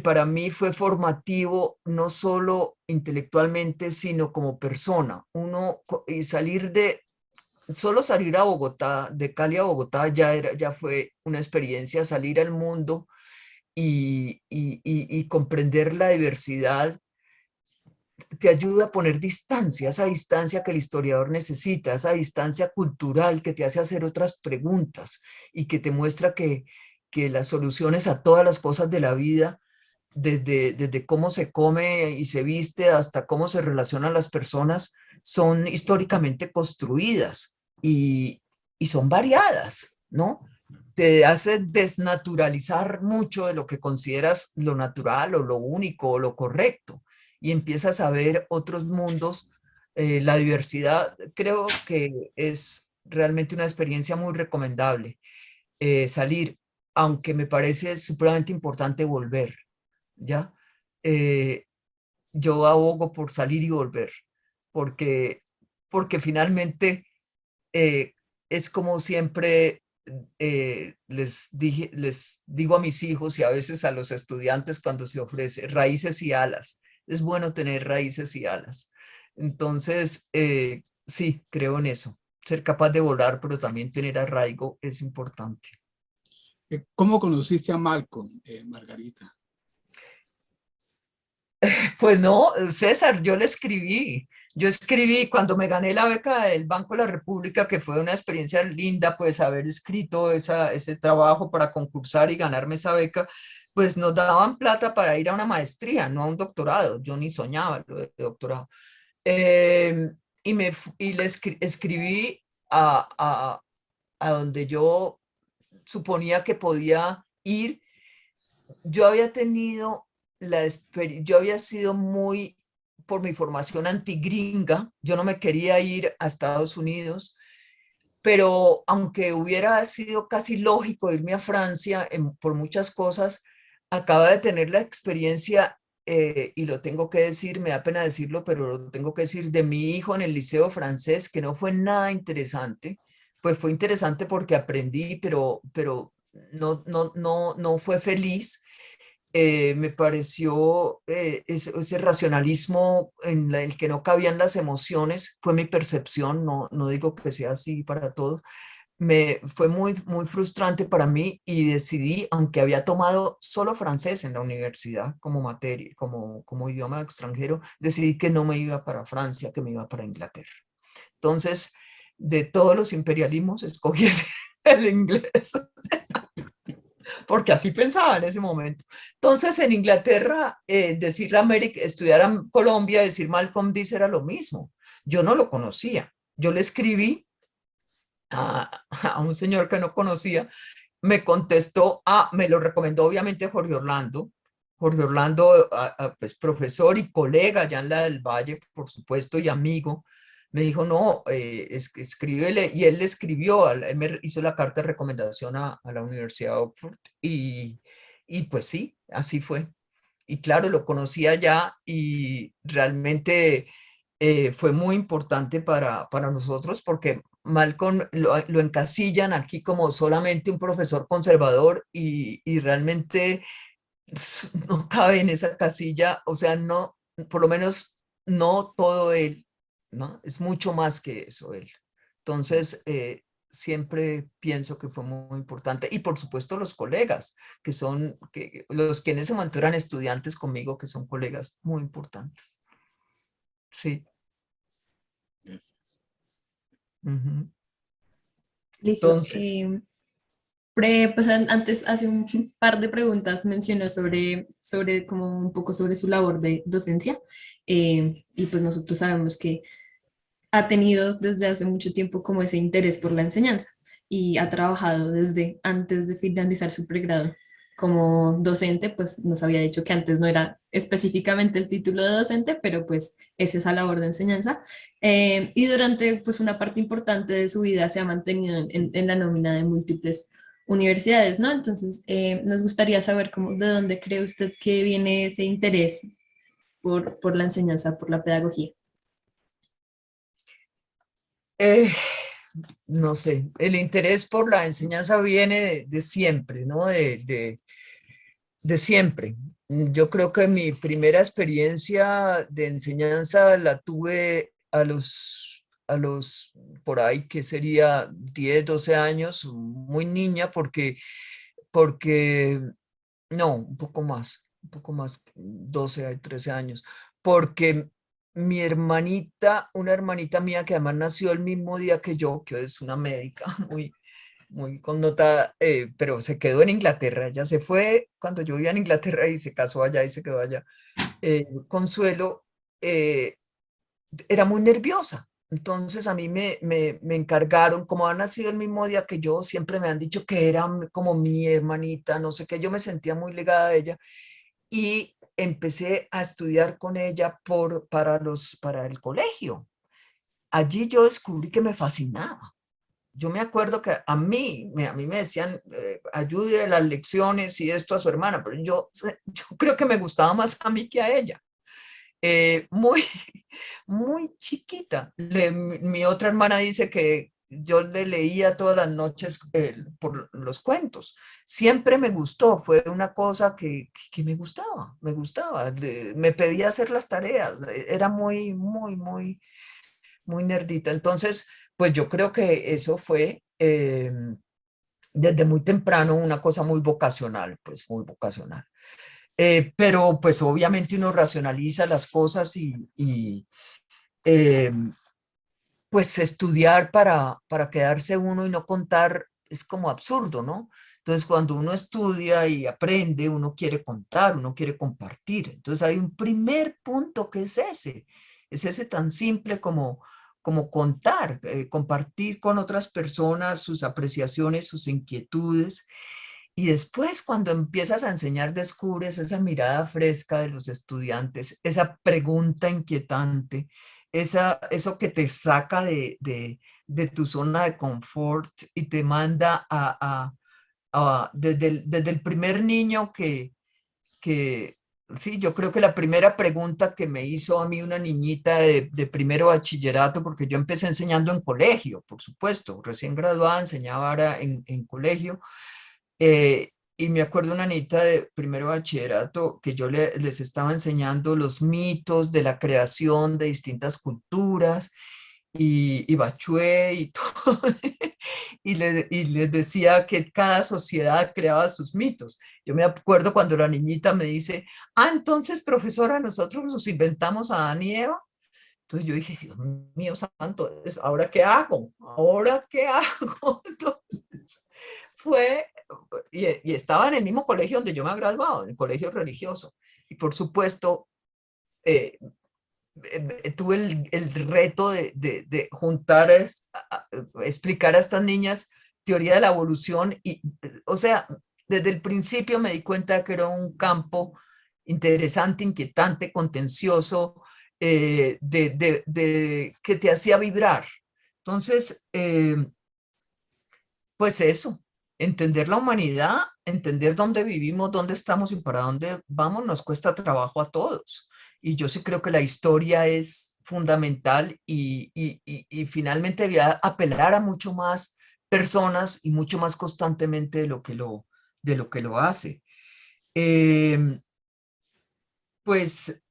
para mí fue formativo no solo intelectualmente, sino como persona. Y solo salir a Bogotá, de Cali a Bogotá, ya fue una experiencia, salir al mundo y comprender la diversidad te ayuda a poner distancia, esa distancia que el historiador necesita, esa distancia cultural que te hace hacer otras preguntas y que te muestra que las soluciones a todas las cosas de la vida, desde cómo se come y se viste hasta cómo se relacionan las personas, son históricamente construidas y son variadas, ¿no? Te hace desnaturalizar mucho de lo que consideras lo natural o lo único o lo correcto y empiezas a ver otros mundos. La diversidad creo que es realmente una experiencia muy recomendable. Salir, aunque me parece supremamente importante volver, ¿ya? Eh, yo abogo por salir y volver, porque, porque finalmente eh, es como siempre les digo a mis hijos y a veces a los estudiantes cuando se ofrece, raíces y alas. Es bueno tener raíces y alas. Entonces, sí, creo en eso. Ser capaz de volar, pero también tener arraigo es importante. ¿Cómo conociste a Malcolm, Margarita? Pues no, César, yo escribí cuando me gané la beca del Banco de la República, que fue una experiencia linda, pues haber escrito ese trabajo para concursar y ganarme esa beca, pues nos daban plata para ir a una maestría, no a un doctorado, yo ni soñaba lo de doctorado. Eh, y escribí a donde yo suponía que podía ir. Yo había tenido yo había sido muy, por mi formación antigringa, yo no me quería ir a Estados Unidos, pero aunque hubiera sido casi lógico irme a Francia por muchas cosas, acaba de tener la experiencia, y lo tengo que decir, me da pena decirlo, pero lo tengo que decir, de mi hijo en el liceo francés, que no fue nada interesante. Pues fue interesante porque aprendí, pero no fue feliz. me pareció ese racionalismo en el que no cabían las emociones, fue mi percepción, no digo que sea así para todos, fue muy frustrante para mí y decidí, aunque había tomado solo francés en la universidad como materia, como idioma extranjero, decidí que no me iba para Francia, que me iba para Inglaterra. Entonces, de todos los imperialismos, escogí el inglés, porque así pensaba en ese momento. Entonces, en Inglaterra, decir América, estudiar en Colombia, decir Malcolm X era lo mismo. Yo no lo conocía. Yo le escribí a un señor que no conocía, me contestó, me lo recomendó obviamente Jorge Orlando. Jorge Orlando, pues profesor y colega ya en la del Valle, por supuesto, y amigo, me dijo, no, escríbele, y él le escribió, él me hizo la carta de recomendación a la Universidad de Oxford, y pues sí, así fue. Y claro, lo conocía ya y realmente fue muy importante para nosotros porque Malcolm lo encasillan aquí como solamente un profesor conservador y realmente no cabe en esa casilla, o sea, no, por lo menos no todo él, ¿no? Es mucho más que eso él. Entonces, siempre pienso que fue muy importante. Y por supuesto los colegas, los que en ese momento eran estudiantes conmigo, que son colegas muy importantes. Sí. Yes. Ujú. Listo. Entonces, Pues antes, hace un par de preguntas mencionó sobre como un poco sobre su labor de docencia, y pues nosotros sabemos que ha tenido desde hace mucho tiempo como ese interés por la enseñanza y ha trabajado desde antes de finalizar su pregrado como docente. Pues nos había dicho que antes no era específicamente el título de docente, pero pues es esa labor de enseñanza. Y durante pues una parte importante de su vida se ha mantenido en la nómina de múltiples universidades, ¿no? Entonces, nos gustaría saber cómo, de dónde cree usted que viene ese interés por la enseñanza, por la pedagogía. eh, no sé, el interés por la enseñanza viene de siempre, ¿no? De siempre. Yo creo que mi primera experiencia de enseñanza la tuve por ahí, que sería 10 12 años, muy niña, porque, no, un poco más, 12 13 años, porque mi hermanita, una hermanita mía que además nació el mismo día que yo, que es una médica muy connotada, pero se quedó en Inglaterra. Ella se fue cuando yo vivía en Inglaterra y se casó allá y se quedó allá. Consuelo eh, era muy nerviosa. Entonces a mí me encargaron, como ha nacido el mismo día que yo, siempre me han dicho que era como mi hermanita, no sé qué, yo me sentía muy ligada a ella y empecé a estudiar con ella para el colegio. Allí yo descubrí que me fascinaba. Yo me acuerdo que a mí me decían, ayude a las lecciones y esto a su hermana, pero yo creo que me gustaba más a mí que a ella. Muy, muy chiquita. Mi otra hermana dice que yo le leía todas las noches por los cuentos. Siempre me gustó, fue una cosa que me gustaba. Me pedía hacer las tareas, era muy nerdita. Entonces, pues yo creo que eso fue desde muy temprano una cosa muy vocacional, pues muy vocacional. Pero pues obviamente uno racionaliza las cosas y eh, pues estudiar para quedarse uno y no contar es como absurdo, ¿no? Entonces cuando uno estudia y aprende, uno quiere contar, uno quiere compartir. Entonces hay un primer punto que es ese tan simple como contar, compartir con otras personas sus apreciaciones, sus inquietudes. Y después, cuando empiezas a enseñar, descubres esa mirada fresca de los estudiantes, esa pregunta inquietante, eso que te saca de tu zona de confort y te manda desde el primer niño que, sí, yo creo que la primera pregunta que me hizo a mí una niñita de primero bachillerato, porque yo empecé enseñando en colegio, por supuesto, recién graduada, enseñaba ahora en colegio. y me acuerdo una niñita de primero bachillerato que yo les estaba enseñando los mitos de la creación de distintas culturas y Bachué y todo, y les decía que cada sociedad creaba sus mitos. Yo me acuerdo cuando la niñita me dice, ah, entonces, profesora, nosotros nos inventamos a Adán y Eva. Entonces yo dije, Dios mío santo, ¿ahora qué hago? ¿Ahora qué hago? Entonces fue, y estaba en el mismo colegio donde yo me he graduado, en el colegio religioso. Y por supuesto, tuve el reto de juntar, explicar a estas niñas teoría de la evolución. Y, o sea, desde el principio me di cuenta que era un campo interesante, inquietante, contencioso, que te hacía vibrar. Entonces, pues eso, entender la humanidad, entender dónde vivimos, dónde estamos y para dónde vamos, nos cuesta trabajo a todos. Y yo sí creo que la historia es fundamental y finalmente debía apelar a mucho más personas y mucho más constantemente de lo que lo hace. Pues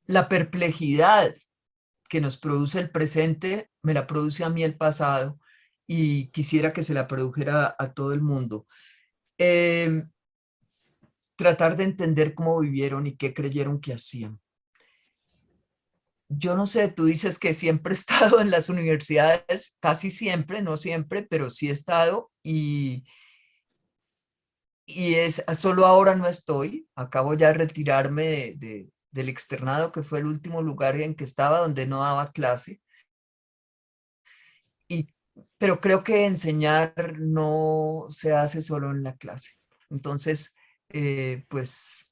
la perplejidad que nos produce el presente, me la produce a mí el pasado y quisiera que se la produjera a todo el mundo. Tratar de entender cómo vivieron y qué creyeron que hacían. Yo no sé, tú dices que siempre he estado en las universidades, casi siempre, no siempre, pero sí he estado solo ahora no estoy, acabo ya de retirarme del externado, que fue el último lugar en que estaba, donde no daba clase. Y, pero creo que enseñar no se hace solo en la clase. Entonces, pues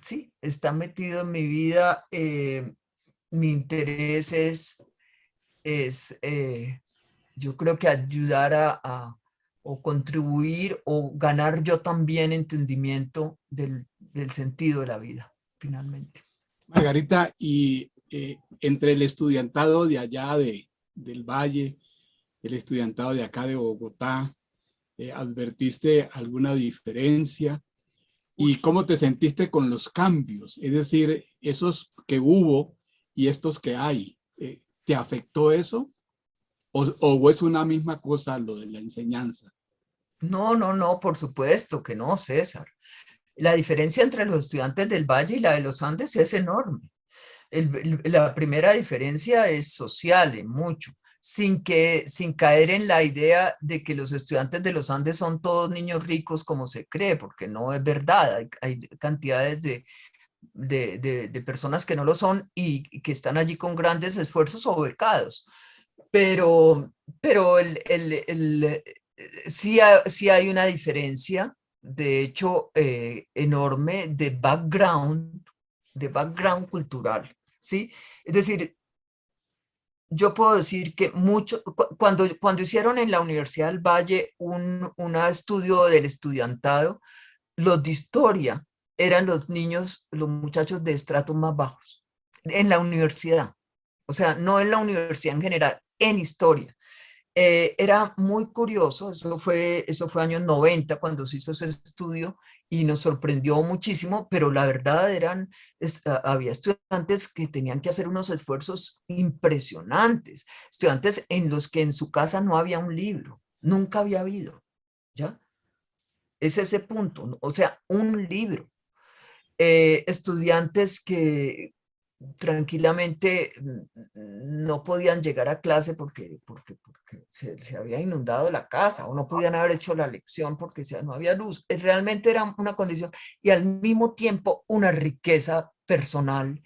sí, está metido en mi vida. Mi interés es yo creo que ayudar o contribuir o ganar yo también entendimiento del sentido de la vida, finalmente. Margarita, y entre el estudiantado de allá del Valle, el estudiantado de acá de Bogotá, ¿advertiste alguna diferencia? ¿Y cómo te sentiste con los cambios? Es decir, esos que hubo y estos que hay, ¿te afectó eso? ¿O es una misma cosa lo de la enseñanza? No, no, no, por supuesto que no, César. La diferencia entre los estudiantes del Valle y la de los Andes es enorme. La primera diferencia es social, en mucho, sin caer en la idea de que los estudiantes de los Andes son todos niños ricos como se cree, porque no es verdad. Hay cantidades de personas que no lo son y que están allí con grandes esfuerzos o becados. Pero sí hay una diferencia, de hecho, enorme de background cultural, ¿sí? Es decir, yo puedo decir que cuando hicieron en la Universidad del Valle un estudio del estudiantado, los de historia eran los niños, los muchachos de estratos más bajos, en la universidad. O sea, no en la universidad en general, en historia. Era muy curioso, eso fue años 90 cuando se hizo ese estudio y nos sorprendió muchísimo, pero la verdad había estudiantes que tenían que hacer unos esfuerzos impresionantes, estudiantes en los que en su casa no había un libro, nunca había habido, ¿ya? Es ese punto, ¿no? O sea, un libro. Estudiantes que tranquilamente no podían llegar a clase porque se había inundado la casa o no podían haber hecho la lección porque no había luz. Realmente era una condición y al mismo tiempo una riqueza personal,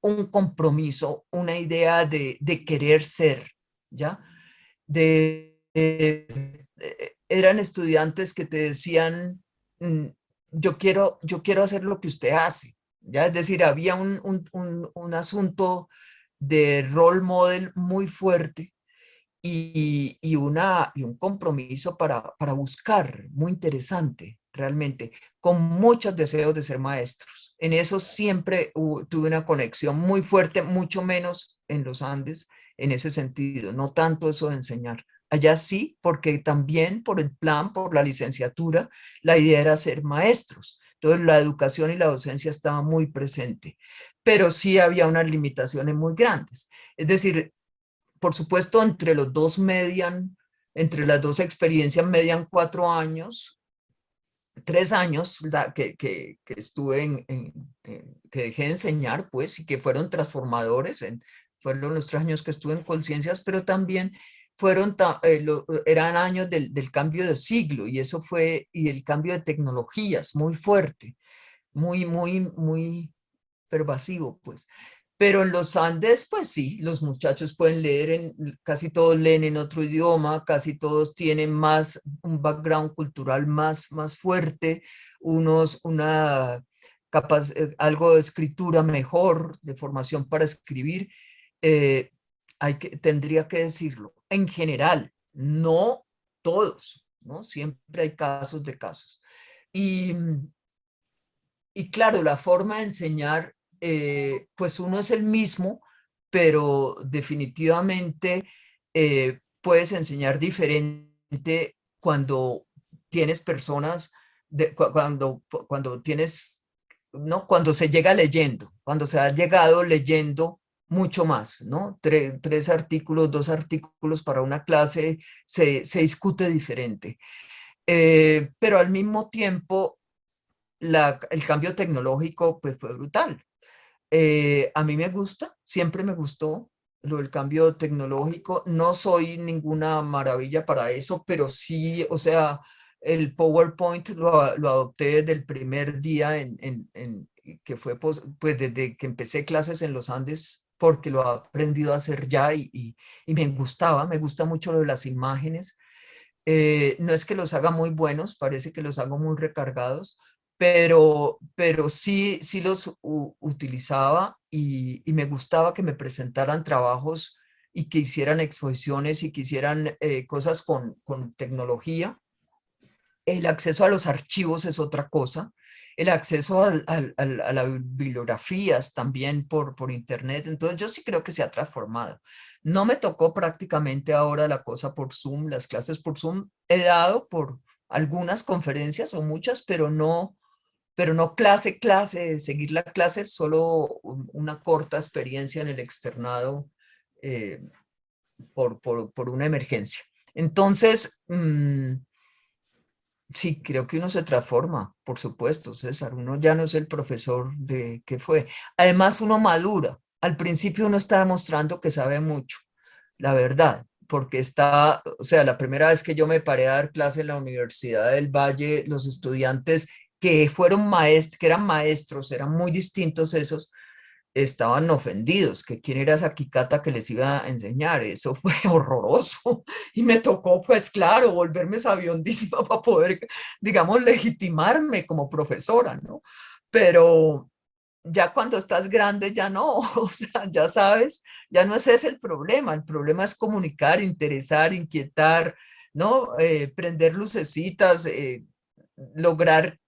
un compromiso, una idea de querer ser, ¿ya? Eran estudiantes que te decían, yo quiero hacer lo que usted hace, ¿ya? Es decir, había un asunto de role model muy fuerte y un compromiso para buscar, muy interesante, realmente, con muchos deseos de ser maestros. En eso siempre tuve una conexión muy fuerte, mucho menos en los Andes, en ese sentido, no tanto eso de enseñar, Allá sí, porque también por el plan, por la licenciatura, la idea era ser maestros. Entonces la educación y la docencia estaba muy presente, pero sí había unas limitaciones muy grandes. Es decir, por supuesto, entre las dos experiencias median 4 años, 3 años que estuve que dejé de enseñar, pues, y que fueron transformadores, fueron los 3 años que estuve en Conciencias, pero también eran años del cambio de siglo, y eso fue, y el cambio de tecnologías muy fuerte, muy pervasivo, pues. Pero en los Andes, pues sí, los muchachos pueden leer, casi todos leen en otro idioma, casi todos tienen un background cultural más fuerte, algo de escritura mejor, de formación para escribir. Eh, tendría que decirlo, en general, no todos, ¿no? Siempre hay casos de casos. Y claro, la forma de enseñar, pues uno es el mismo, pero definitivamente puedes enseñar diferente cuando tienes personas, cuando tienes, ¿no? Cuando se llega leyendo, cuando se ha llegado leyendo mucho más, ¿no? 3 artículos, 2 artículos para una clase, se discute diferente. Pero al mismo tiempo, el cambio tecnológico pues fue brutal. A mí me gusta, siempre me gustó lo del cambio tecnológico. No soy ninguna maravilla para eso, pero sí, o sea, el PowerPoint lo adopté desde el primer día que fue pues desde que empecé clases en los Andes, porque lo he aprendido a hacer ya y me gusta mucho lo de las imágenes. No es que los haga muy buenos, parece que los hago muy recargados, pero sí los utilizaba y me gustaba que me presentaran trabajos y que hicieran exposiciones y que hicieran cosas con tecnología. El acceso a los archivos es otra cosa. El acceso a las bibliografías también por internet. Entonces yo sí creo que se ha transformado. No me tocó prácticamente ahora la cosa por Zoom, las clases por Zoom. He dado por algunas conferencias o muchas, pero no clase, seguir la clase, solo una corta experiencia en el externado eh, por una emergencia. Entonces, sí, creo que uno se transforma, por supuesto, César. Uno ya no es el profesor de que fue. Además, uno madura. Al principio uno está demostrando que sabe mucho, la verdad, porque o sea, la primera vez que yo me paré a dar clase en la Universidad del Valle, los estudiantes que eran maestros, eran muy distintos esos, estaban ofendidos, que quién era esa Kikata que les iba a enseñar. Eso fue horroroso y me tocó, pues claro, volverme sabiondísima para poder, digamos, legitimarme como profesora, ¿no? Pero ya cuando estás grande ya no, o sea, ya sabes, ya no es ese el problema es comunicar, interesar, inquietar, ¿no? Prender lucecitas, lograr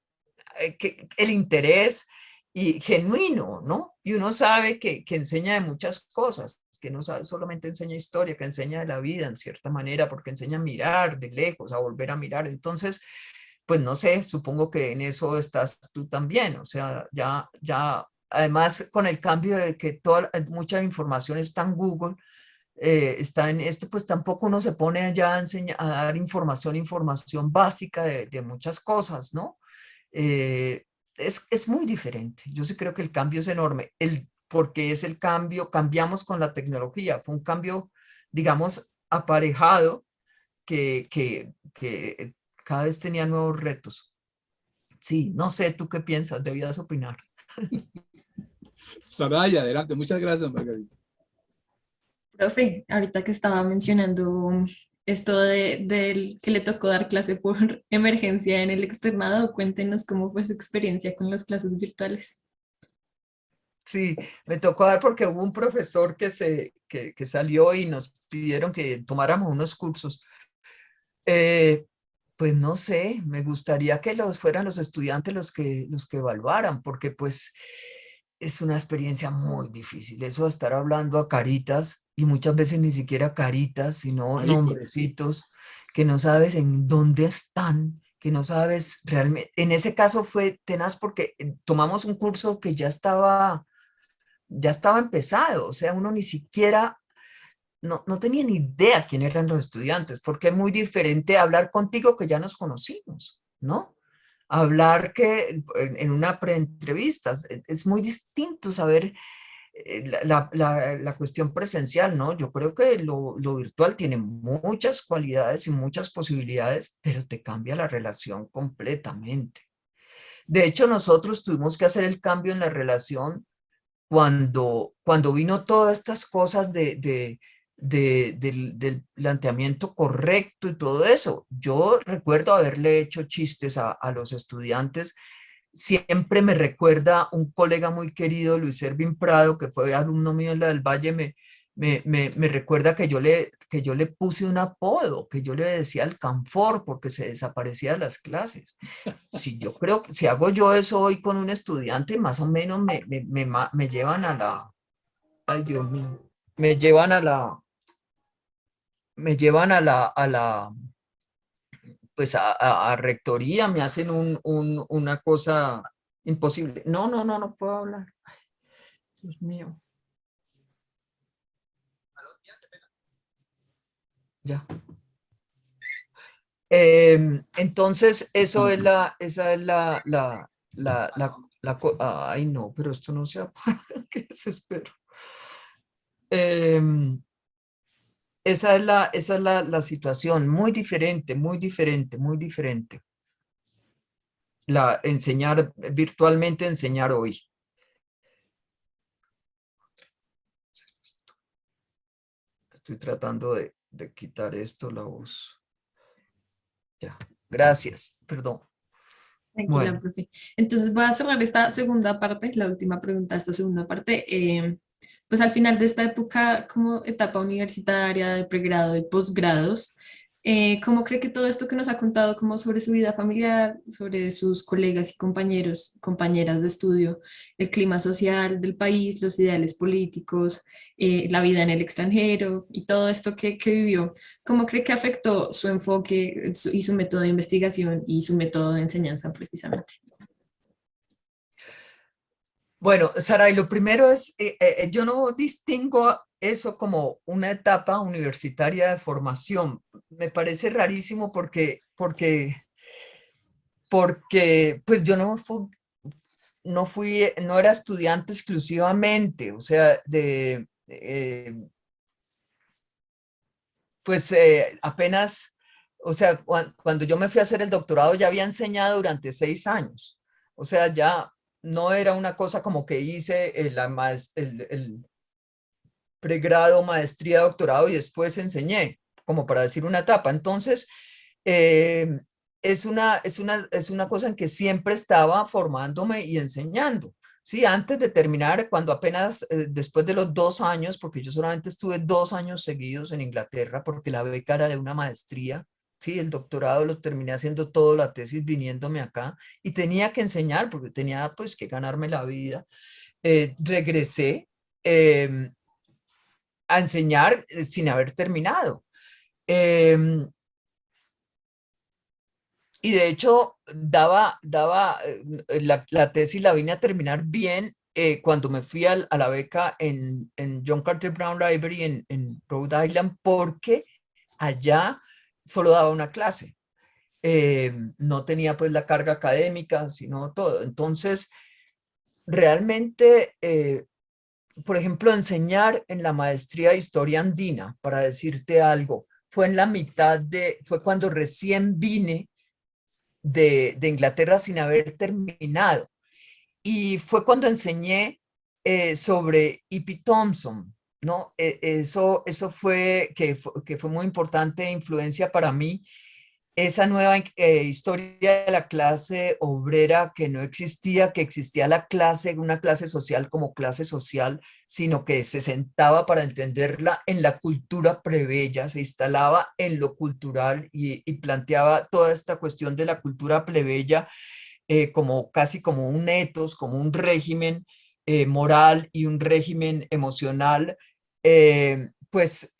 el interés y genuino, ¿no? Y uno sabe que enseña de muchas cosas, que no solamente enseña historia, que enseña de la vida en cierta manera, porque enseña a mirar de lejos, a volver a mirar. Entonces, pues no sé, supongo que en eso estás tú también, o sea, ya, además con el cambio de que mucha información está en Google, está en esto, pues tampoco uno se pone ya a dar información básica de muchas cosas, ¿no? Eh, es muy diferente. Yo sí creo que el cambio es enorme, porque es el cambio, cambiamos con la tecnología, fue un cambio, digamos, aparejado que cada vez tenía nuevos retos. Sí, no sé, ¿tú qué piensas? Debías opinar. Saraya, adelante. Muchas gracias, Margarita. Profe, ahorita que estaba mencionando esto del que le tocó dar clase por emergencia en el externado, cuéntenos cómo fue su experiencia con las clases virtuales. Sí, me tocó dar porque hubo un profesor que salió y nos pidieron que tomáramos unos cursos. Pues no sé, me gustaría que fueran los estudiantes los que evaluaran, porque pues es una experiencia muy difícil. Eso de estar hablando a caritas y muchas veces ni siquiera caritas, sino Marico. nombrecitos, que no sabes en dónde están, que no sabes realmente. En ese caso fue tenaz porque tomamos un curso que ya estaba empezado, o sea, uno ni siquiera, no tenía ni idea quién eran los estudiantes, porque es muy diferente hablar contigo que ya nos conocimos, ¿no? Hablar que en una preentrevista, es muy distinto saber la cuestión presencial, ¿no? Yo creo que lo virtual tiene muchas cualidades y muchas posibilidades, pero te cambia la relación completamente. De hecho, nosotros tuvimos que hacer el cambio en la relación cuando vino todas estas cosas del planteamiento correcto y todo eso. Yo recuerdo haberle hecho chistes a los estudiantes. Siempre me recuerda un colega muy querido, Luis Ervin Prado, que fue alumno mío en la del Valle, me recuerda que yo le puse un apodo, que yo le decía el Canfor porque se desaparecía de las clases. Si yo creo que si hago yo eso hoy con un estudiante, más o menos me llevan a la, ay Dios mío, me llevan a la, pues a rectoría, me hacen una cosa imposible. No puedo hablar. Ay, Dios mío. Ya. Entonces, eso es esa es ay no, pero esto no se apaga, qué desespero. Esa es la situación, muy diferente, muy diferente, muy diferente. Enseñar virtualmente, enseñar hoy. Estoy tratando de quitar esto, la voz. Ya, gracias, perdón. Tranquila, Bueno, profe. Entonces voy a cerrar esta segunda parte, la última pregunta de esta segunda parte. Pues al final de esta época, como etapa universitaria, de pregrado y posgrados, ¿cómo cree que todo esto que nos ha contado como sobre su vida familiar, sobre sus colegas y compañeros, compañeras de estudio, el clima social del país, los ideales políticos, la vida en el extranjero y todo esto que vivió? ¿Cómo cree que afectó su enfoque y su método de investigación y su método de enseñanza precisamente? bueno, Saray, lo primero es, yo no distingo eso como una etapa universitaria de formación. Me parece rarísimo porque pues yo no era estudiante exclusivamente, o sea, pues apenas, o sea, cuando yo me fui a hacer el doctorado ya había enseñado durante 6 años, o sea, ya no era una cosa como que hice el pregrado, maestría, doctorado y después enseñé, como para decir una etapa. Entonces, eh, es una cosa en que siempre estaba formándome y enseñando. Sí, antes de terminar, cuando apenas después de los 2 años, porque yo solamente estuve 2 años seguidos en Inglaterra, porque la beca era de una maestría, sí, el doctorado lo terminé haciendo todo, la tesis viniéndome acá, y tenía que enseñar, porque tenía pues que ganarme la vida. Regresé eh, a enseñar sin haber terminado. Eh, y de hecho, la tesis la vine a terminar bien cuando me fui a la beca en John Carter Brown Library en Rhode Island, porque allá solo daba una clase. No tenía pues la carga académica, sino todo. Entonces, realmente, por ejemplo, enseñar en la maestría de historia andina, para decirte algo, fue cuando recién vine de Inglaterra sin haber terminado. Y fue cuando enseñé sobre E.P. Thompson, ¿no? Eso que fue muy importante influencia para mí, esa nueva historia de la clase obrera que no existía, que existía la clase, una clase social como clase social, sino que se sentaba para entenderla en la cultura plebeya, se instalaba en lo cultural y planteaba toda esta cuestión de la cultura plebeya como casi como un etos, como un régimen moral y un régimen emocional pues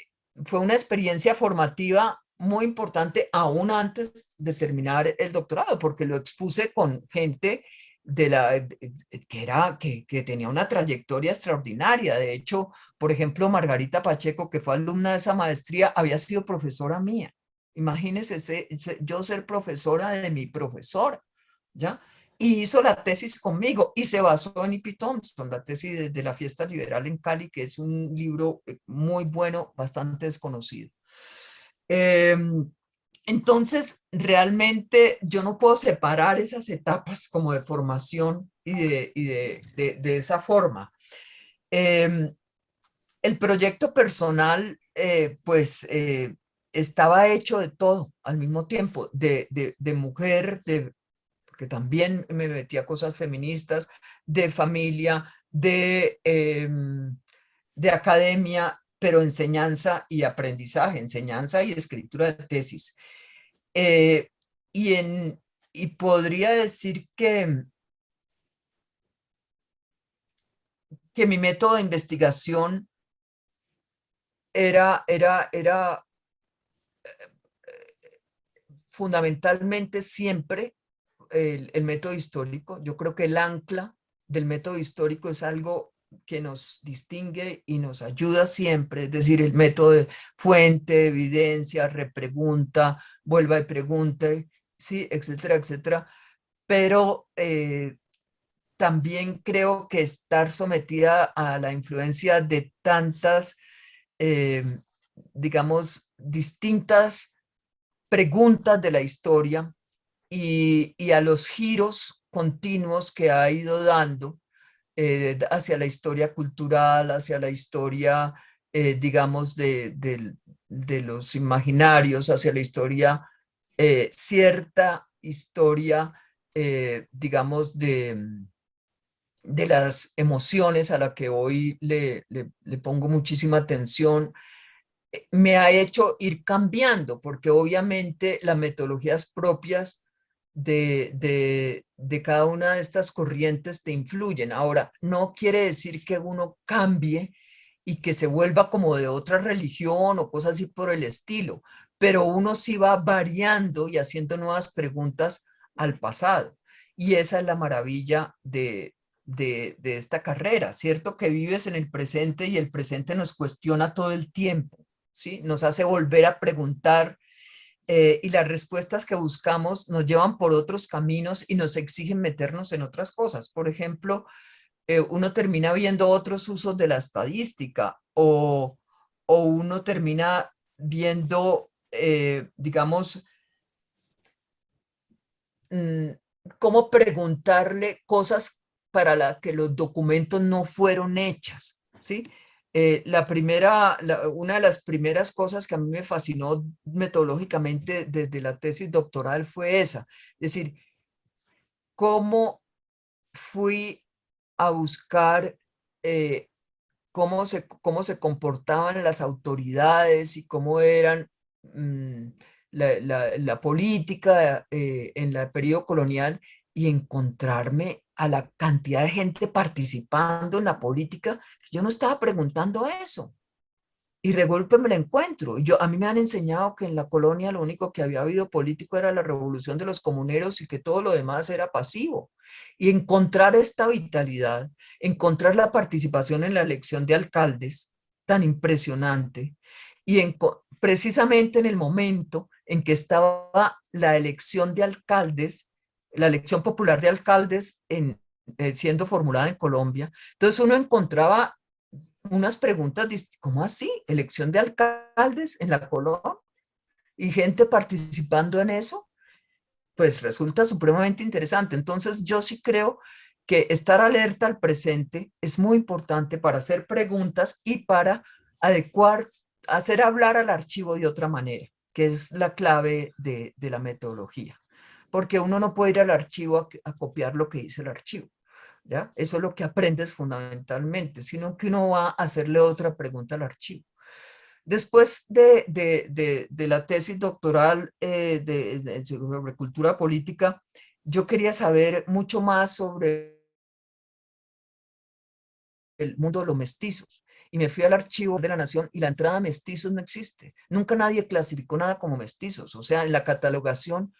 fue una experiencia formativa muy importante aún antes de terminar el doctorado, porque lo expuse con gente que tenía una trayectoria extraordinaria. De hecho, por ejemplo, Margarita Pacheco, que fue alumna de esa maestría, había sido profesora mía. Imagínense yo ser profesora de mi profesora, ¿ya? Y hizo la tesis conmigo y se basó en E.P. Thompson, la tesis de la fiesta liberal en Cali, que es un libro muy bueno, bastante desconocido. Entonces, realmente yo no puedo separar esas etapas como de formación de esa forma. El proyecto personal, estaba hecho de todo al mismo tiempo, de mujer, porque también me metía a cosas feministas, de familia, de academia, pero enseñanza y aprendizaje, enseñanza y escritura de tesis. Eh, y, y podría decir que mi método de investigación era fundamentalmente siempre el método histórico. Yo creo que el ancla del método histórico es algo que nos distingue y nos ayuda siempre, es decir, el método de fuente, evidencia, repregunta, vuelva y pregunte, sí, etcétera, etcétera. Pero también creo que estar sometida a la influencia de tantas, eh, digamos, distintas preguntas de la historia y a los giros continuos que ha ido dando hacia la historia cultural, hacia la historia, digamos, de los imaginarios, hacia la historia, cierta historia, digamos, de las emociones a la que hoy le pongo muchísima atención, me ha hecho ir cambiando, porque obviamente las metodologías propias de cada una de estas corrientes te influyen. Ahora, no quiere decir que uno cambie y que se vuelva como de otra religión o cosas así por el estilo, pero uno sí va variando y haciendo nuevas preguntas al pasado. Y esa es la maravilla de esta carrera, ¿cierto? Que vives en el presente y el presente nos cuestiona todo el tiempo, ¿sí? Nos hace volver a preguntar, y las respuestas que buscamos nos llevan por otros caminos y nos exigen meternos en otras cosas. Por ejemplo, uno termina viendo otros usos de la estadística o uno termina viendo, digamos, cómo preguntarle cosas para las que los documentos no fueron hechas, ¿sí? Una de las primeras cosas que a mí me fascinó metodológicamente desde la tesis doctoral fue esa, es decir, cómo fui a buscar cómo se comportaban las autoridades y cómo eran la política en el periodo colonial y encontrarme a la cantidad de gente participando en la política. Yo no estaba preguntando eso. Y de golpe me la encuentro. A mí me han enseñado que en la colonia lo único que había habido político era la revolución de los comuneros y que todo lo demás era pasivo. Y encontrar esta vitalidad, encontrar la participación en la elección de alcaldes tan impresionante y precisamente en el momento en que estaba la elección de alcaldes, la elección popular de alcaldes siendo formulada en Colombia, entonces uno encontraba unas preguntas, ¿cómo así? ¿Elección de alcaldes en la Colón? ¿Y gente participando en eso? Pues resulta supremamente interesante. Entonces yo sí creo que estar alerta al presente es muy importante para hacer preguntas y para hacer hablar al archivo de otra manera, que es la clave de la metodología. Porque uno no puede ir al archivo a copiar lo que dice el archivo. ¿Ya? Eso es lo que aprendes fundamentalmente, sino que uno va a hacerle otra pregunta al archivo. Después de la tesis doctoral sobre cultura política, yo quería saber mucho más sobre el mundo de los mestizos y me fui al archivo de la Nación y la entrada mestizos no existe. Nunca nadie clasificó nada como mestizos. O sea, en la catalogación,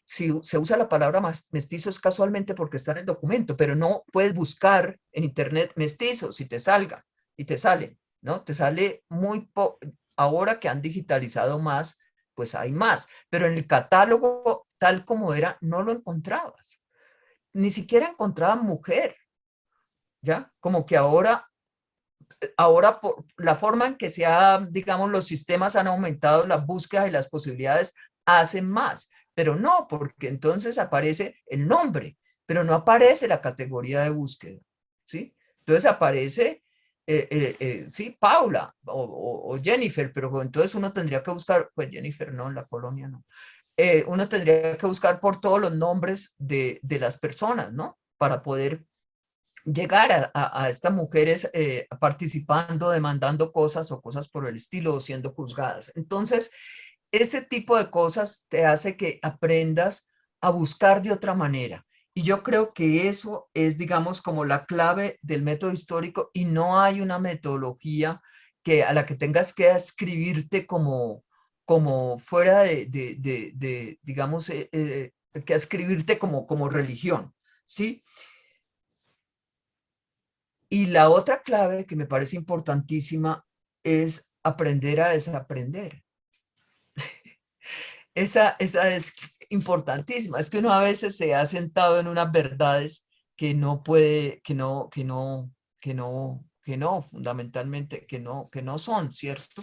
si se usa la palabra mestizos casualmente porque está en el documento, pero no puedes buscar en internet mestizos y te salga, y te sale, ¿no? Te sale muy poco. Ahora que han digitalizado más, pues hay más, pero en el catálogo tal como era, no lo encontrabas. Ni siquiera encontraban mujer, ¿ya? Como que ahora por la forma en que se ha, digamos, los sistemas han aumentado las búsquedas y las posibilidades, hacen más, pero no, porque entonces aparece el nombre, pero no aparece la categoría de búsqueda, ¿sí? Entonces aparece, sí, Paula o Jennifer, pero entonces uno tendría que buscar, pues Jennifer no, en la colonia no. Uno tendría que buscar por todos los nombres de las personas, ¿no? Para poder llegar a estas mujeres participando, demandando cosas o cosas por el estilo, o siendo juzgadas. Entonces, ese tipo de cosas te hace que aprendas a buscar de otra manera. Y yo creo que eso es, digamos, como la clave del método histórico, y no hay una metodología a la que tengas que escribirte como fuera digamos, que escribirte como religión, ¿sí? Y la otra clave que me parece importantísima es aprender a desaprender. Esa es importantísima. Es que uno a veces se ha sentado en unas verdades que no puede, fundamentalmente, que no son, ¿cierto?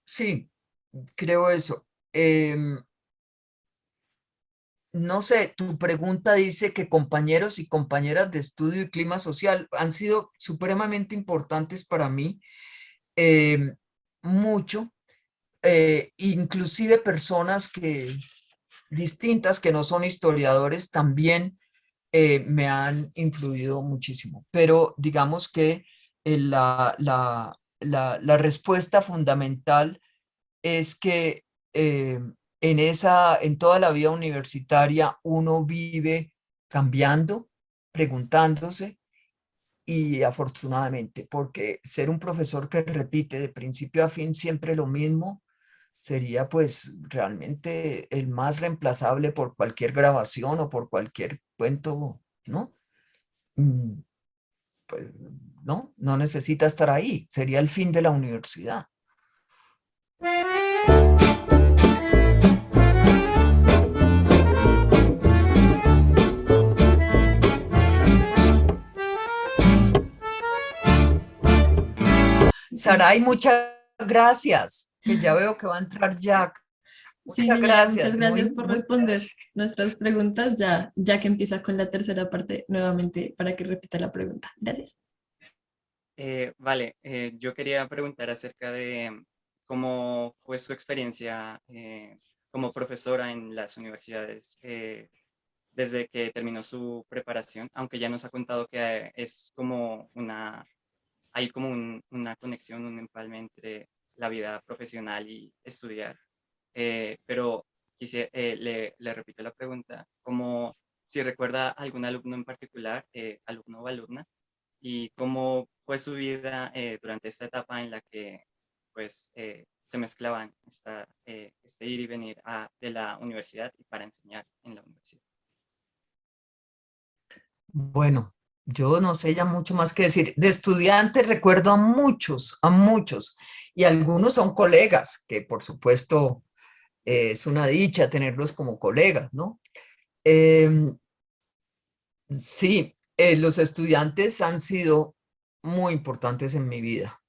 Sí, creo eso. No sé, tu pregunta dice que compañeros y compañeras de estudio y clima social han sido supremamente importantes para mí, eh, mucho, inclusive personas distintas que no son historiadores también me han influido muchísimo, pero digamos que la respuesta fundamental es que en toda la vida universitaria uno vive cambiando, preguntándose, y afortunadamente, porque ser un profesor que repite de principio a fin siempre lo mismo sería pues realmente el más reemplazable por cualquier grabación o por cualquier cuento, ¿no? Mm, Pues no necesita estar ahí, sería el fin de la universidad. Saray, muchas gracias, que ya veo que va a entrar Jack. Sí, Muchas señora, muchas gracias. gracias por responder nuestras preguntas. Ya que empieza con la tercera parte nuevamente para que repita la pregunta. Gracias. Vale, yo quería preguntar acerca de cómo fue su experiencia como profesora en las universidades desde que terminó su preparación, aunque ya nos ha contado que es como hay como una conexión, un empalme entre la vida profesional y estudiar. Pero le repito la pregunta, como si recuerda algún alumno en particular, alumno o alumna, y cómo fue su vida durante esta etapa en la que pues se mezclaban este ir y venir de la universidad y para enseñar en la universidad. Bueno, yo no sé ya mucho más que decir. De estudiante recuerdo a muchos, y algunos son colegas, que por supuesto es una dicha tenerlos como colegas, ¿no? Em, sí, los estudiantes han sido muy importantes en mi vida,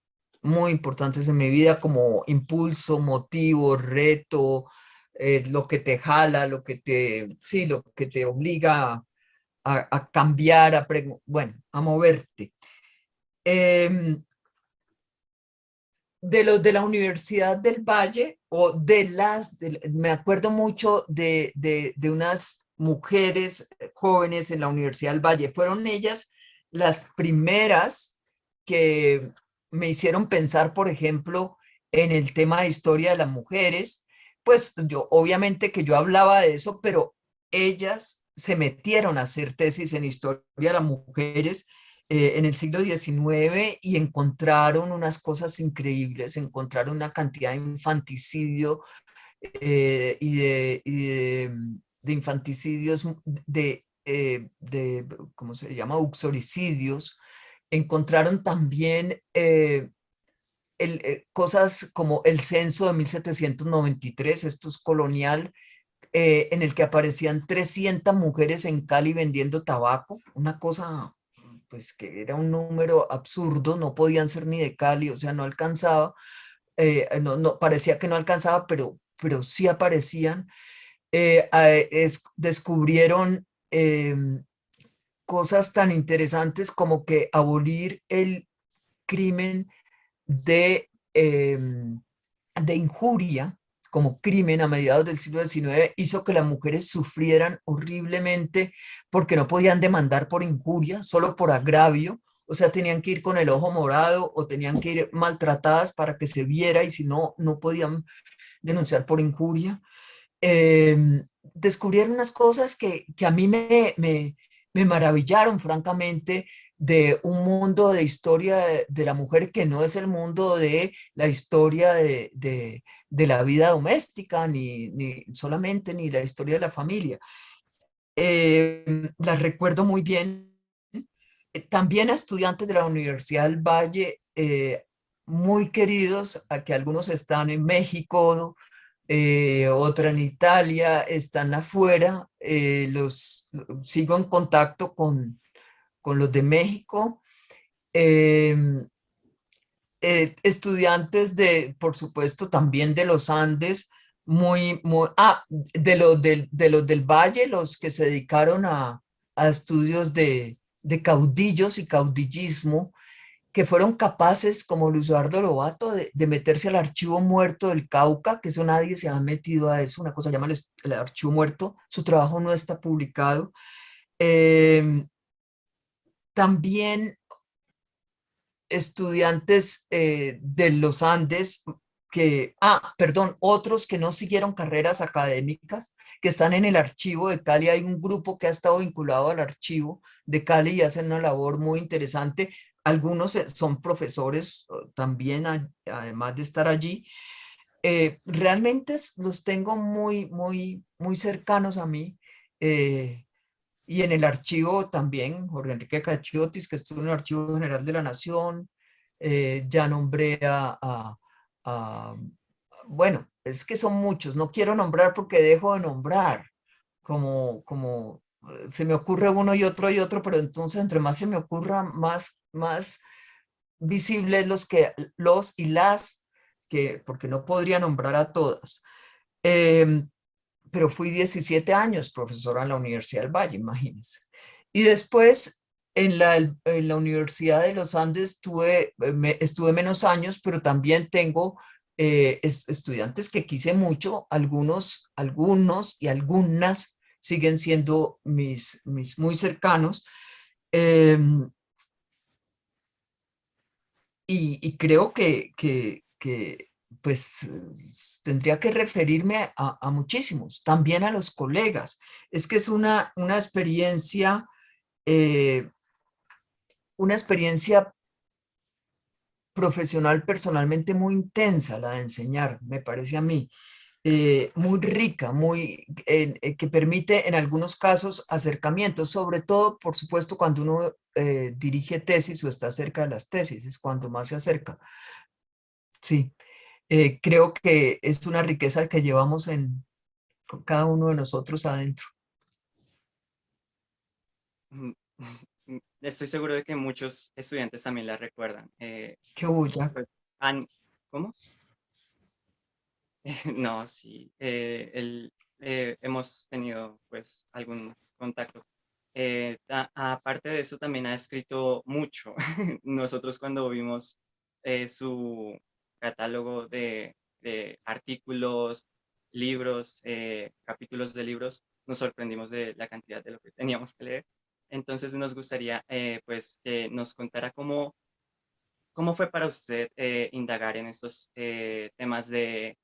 muy importantes en mi vida como impulso, motivo, reto, lo que te jala, sí, lo que te obliga a cambiar, bueno, a moverte. De los de la Universidad del Valle, me acuerdo mucho de unas mujeres jóvenes en la Universidad del Valle. Fueron ellas las primeras que me hicieron pensar, por ejemplo, en el tema de historia de las mujeres. Pues yo, obviamente que yo hablaba de eso, pero ellas se metieron a hacer tesis en historia de las mujeres en el siglo XIX y encontraron unas cosas increíbles, encontraron una cantidad de infanticidio de infanticidios, ¿cómo se llama? Uxoricidios. Encontraron también cosas como el censo de 1793, esto es colonial, en el que aparecían 300 mujeres en Cali vendiendo tabaco, una cosa pues que era un número absurdo, no podían ser ni de Cali, o sea, no alcanzaba, parecía que no alcanzaba, pero sí aparecían. Descubrieron cosas tan interesantes como que abolir el crimen de injuria como crimen a mediados del siglo XIX hizo que las mujeres sufrieran horriblemente porque no podían demandar por injuria, solo por agravio. O sea, tenían que ir con el ojo morado o tenían que ir maltratadas para que se viera y si no, no podían denunciar por injuria. Descubrieron unas cosas que a mí me maravillaron, francamente, de un mundo de historia de la mujer que no es el mundo de la historia de la vida doméstica, ni solamente, ni la historia de la familia. Las recuerdo muy bien. También a estudiantes de la Universidad del Valle, muy queridos, a que algunos están en México, otra en Italia, están afuera, sigo en contacto con los de México, eh, estudiantes por supuesto, también de los Andes, de los del Valle, los que se dedicaron a estudios de caudillos y caudillismo, que fueron capaces, como Luis Eduardo Lobato, de meterse al archivo muerto del Cauca, que eso nadie se ha metido a eso, una cosa se llama el archivo muerto, su trabajo no está publicado. También estudiantes de los Andes otros que no siguieron carreras académicas, que están en el archivo de Cali. Hay un grupo que ha estado vinculado al archivo de Cali y hacen una labor muy interesante. Algunos son profesores también, además de estar allí. Realmente los tengo muy, muy, muy cercanos a mí. Y en el archivo también, Jorge Enrique Cachiotis, que estuvo en el Archivo General de la Nación, ya nombré bueno, es que son muchos, no quiero nombrar porque dejo de nombrar, como se me ocurre uno y otro, pero entonces entre más se me ocurra, más visibles los y las, porque no podría nombrar a todas. Pero fui 17 años profesora en la Universidad del Valle, imagínense. Y después en la Universidad de los Andes estuve menos años, pero también tengo estudiantes que quise mucho, algunos y algunas siguen siendo mis muy cercanos. Eh, y creo que pues tendría que referirme a muchísimos, también a los colegas. Es que es eh, una experiencia profesional personalmente muy intensa la de enseñar, me parece a mí. Muy rica, que permite en algunos casos acercamientos, sobre todo, por supuesto, cuando uno dirige tesis o está cerca de las tesis, es cuando más se acerca. Sí, creo que es una riqueza que llevamos con cada uno de nosotros adentro. Mm, Estoy seguro de que muchos estudiantes también la recuerdan. Qué bulla. Pues, ¿cómo? No, sí. Hemos tenido pues algún contacto. Aparte de eso, también ha escrito mucho. Nosotros cuando vimos su catálogo de artículos, libros, capítulos de libros, nos sorprendimos de la cantidad de lo que teníamos que leer. Entonces nos gustaría pues que nos contara cómo fue para usted indagar en estos temas de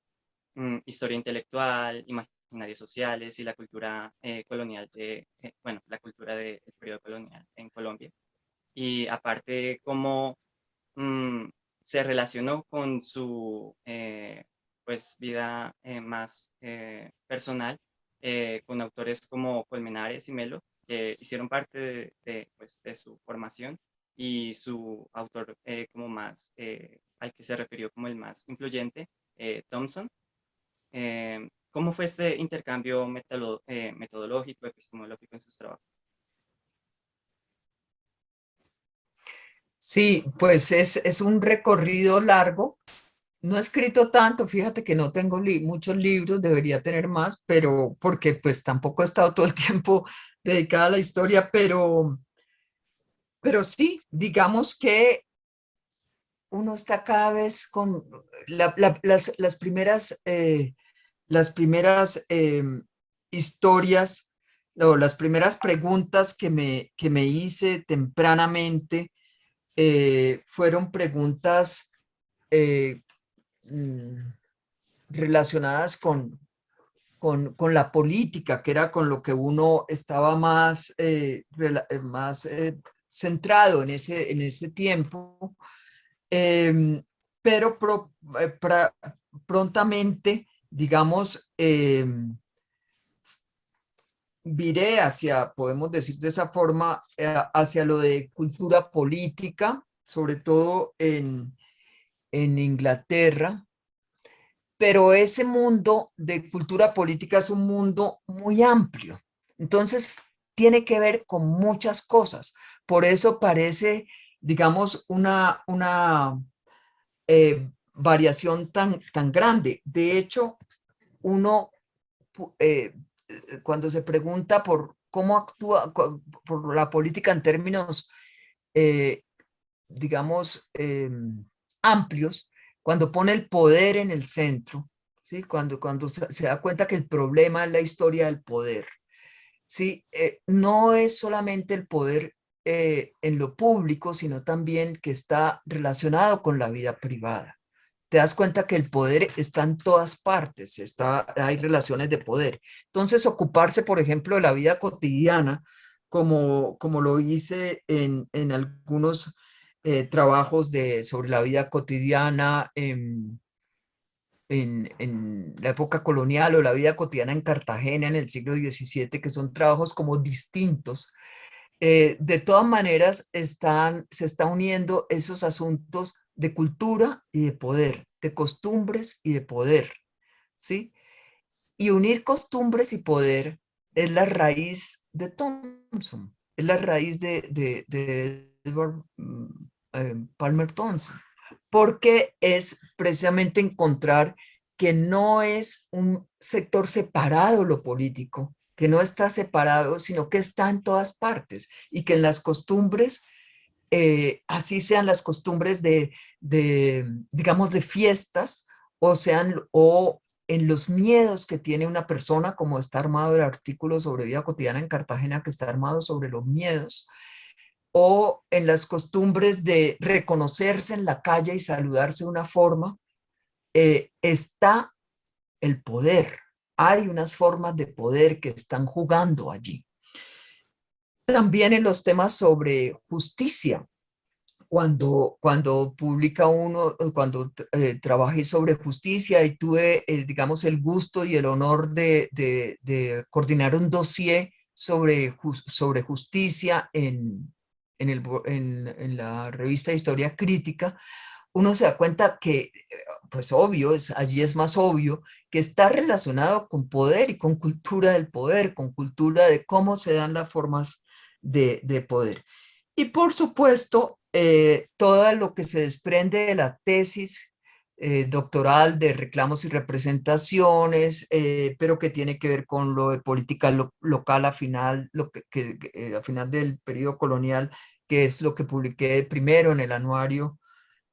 historia intelectual, imaginarios sociales y la cultura colonial, bueno, la cultura del periodo colonial en Colombia. Y aparte, cómo se relacionó con su pues, vida más personal, con autores como Colmenares y Melo, que hicieron parte pues, de su formación, y su autor como más, al que se refirió como el más influyente, Thompson. ¿Cómo fue este intercambio metodológico, epistemológico en sus trabajos? Sí, pues es un recorrido largo. No he escrito tanto, fíjate que no tengo muchos libros, debería tener más, pero porque pues tampoco he estado todo el tiempo dedicada a la historia, pero sí, digamos que uno está cada vez con las primeras historias o las primeras preguntas que me hice tempranamente fueron preguntas eh, mm, relacionadas con la política, que era con lo que uno estaba más, más centrado en ese tiempo. Pero prontamente, digamos, viré hacia, podemos decir de esa forma, hacia lo de cultura política, sobre todo en Inglaterra. Pero ese mundo de cultura política es un mundo muy amplio. Entonces, tiene que ver con muchas cosas. Por eso parece, digamos, una variación tan grande. De hecho, uno, cuando se pregunta por cómo actúa por la política en términos, eh, digamos, amplios, cuando pone el poder en el centro, ¿sí? Cuando se da cuenta que el problema es la historia del poder, ¿sí? No es solamente el poder en lo público, sino también que está relacionado con la vida privada. Te das cuenta que el poder está en todas partes, hay relaciones de poder. Entonces, ocuparse, por ejemplo, de la vida cotidiana, como lo hice en algunos trabajos sobre la vida cotidiana en la época colonial o la vida cotidiana en Cartagena en el siglo XVII, que son trabajos como distintos. De todas maneras, se están uniendo esos asuntos de cultura y de poder, de costumbres y de poder, ¿sí? Y unir costumbres y poder es la raíz de Thompson, es la raíz de Edward Palmer Thompson, porque es precisamente encontrar que no es un sector separado lo político, que no está separado, sino que está en todas partes y que en las costumbres, así sean las costumbres digamos, de fiestas, o en los miedos que tiene una persona, como está armado el artículo sobre vida cotidiana en Cartagena, que está armado sobre los miedos, o en las costumbres de reconocerse en la calle y saludarse de una forma, está el poder. Hay unas formas de poder que están jugando allí. También en los temas sobre justicia, cuando publica uno, cuando trabajé sobre justicia y tuve, digamos, el gusto y el honor de coordinar un dossier sobre justicia en la revista Historia Crítica, uno se da cuenta que, pues obvio, allí es más obvio, que está relacionado con poder y con cultura del poder, con cultura de cómo se dan las formas de poder. Y por supuesto, todo lo que se desprende de la tesis doctoral de reclamos y representaciones, pero que tiene que ver con lo de política local a final, a final del periodo colonial, que es lo que publiqué primero en el anuario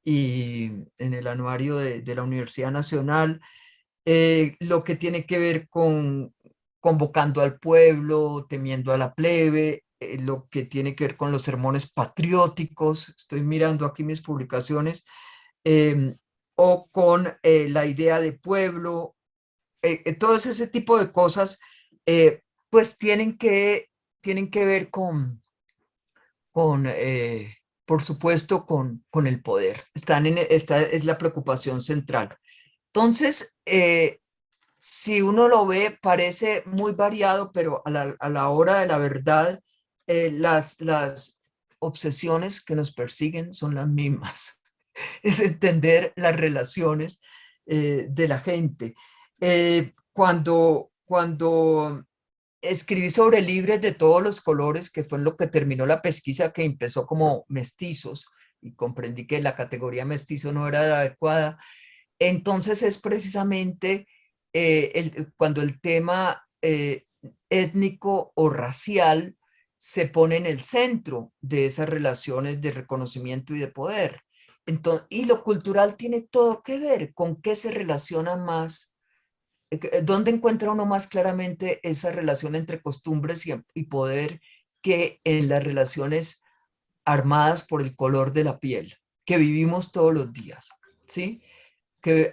y en el anuario de la Universidad Nacional, lo que tiene que ver con convocando al pueblo, temiendo a la plebe, lo que tiene que ver con los sermones patrióticos, estoy mirando aquí mis publicaciones, o con la idea de pueblo, todo ese tipo de cosas, pues tienen que ver con por supuesto, con el poder. Esta es la preocupación central. Entonces, si uno lo ve, parece muy variado, pero a la hora de la verdad, las obsesiones que nos persiguen son las mismas. Es entender las relaciones de la gente. Cuando escribí sobre libres de todos los colores, que fue en lo que terminó la pesquisa, que empezó como mestizos, y comprendí que la categoría mestizo no era la adecuada, entonces es precisamente cuando el tema étnico o racial se pone en el centro de esas relaciones de reconocimiento y de poder. Entonces, y lo cultural tiene todo que ver con qué se relaciona más, dónde encuentra uno más claramente esa relación entre costumbres y poder que en las relaciones armadas por el color de la piel, que vivimos todos los días, ¿sí? Que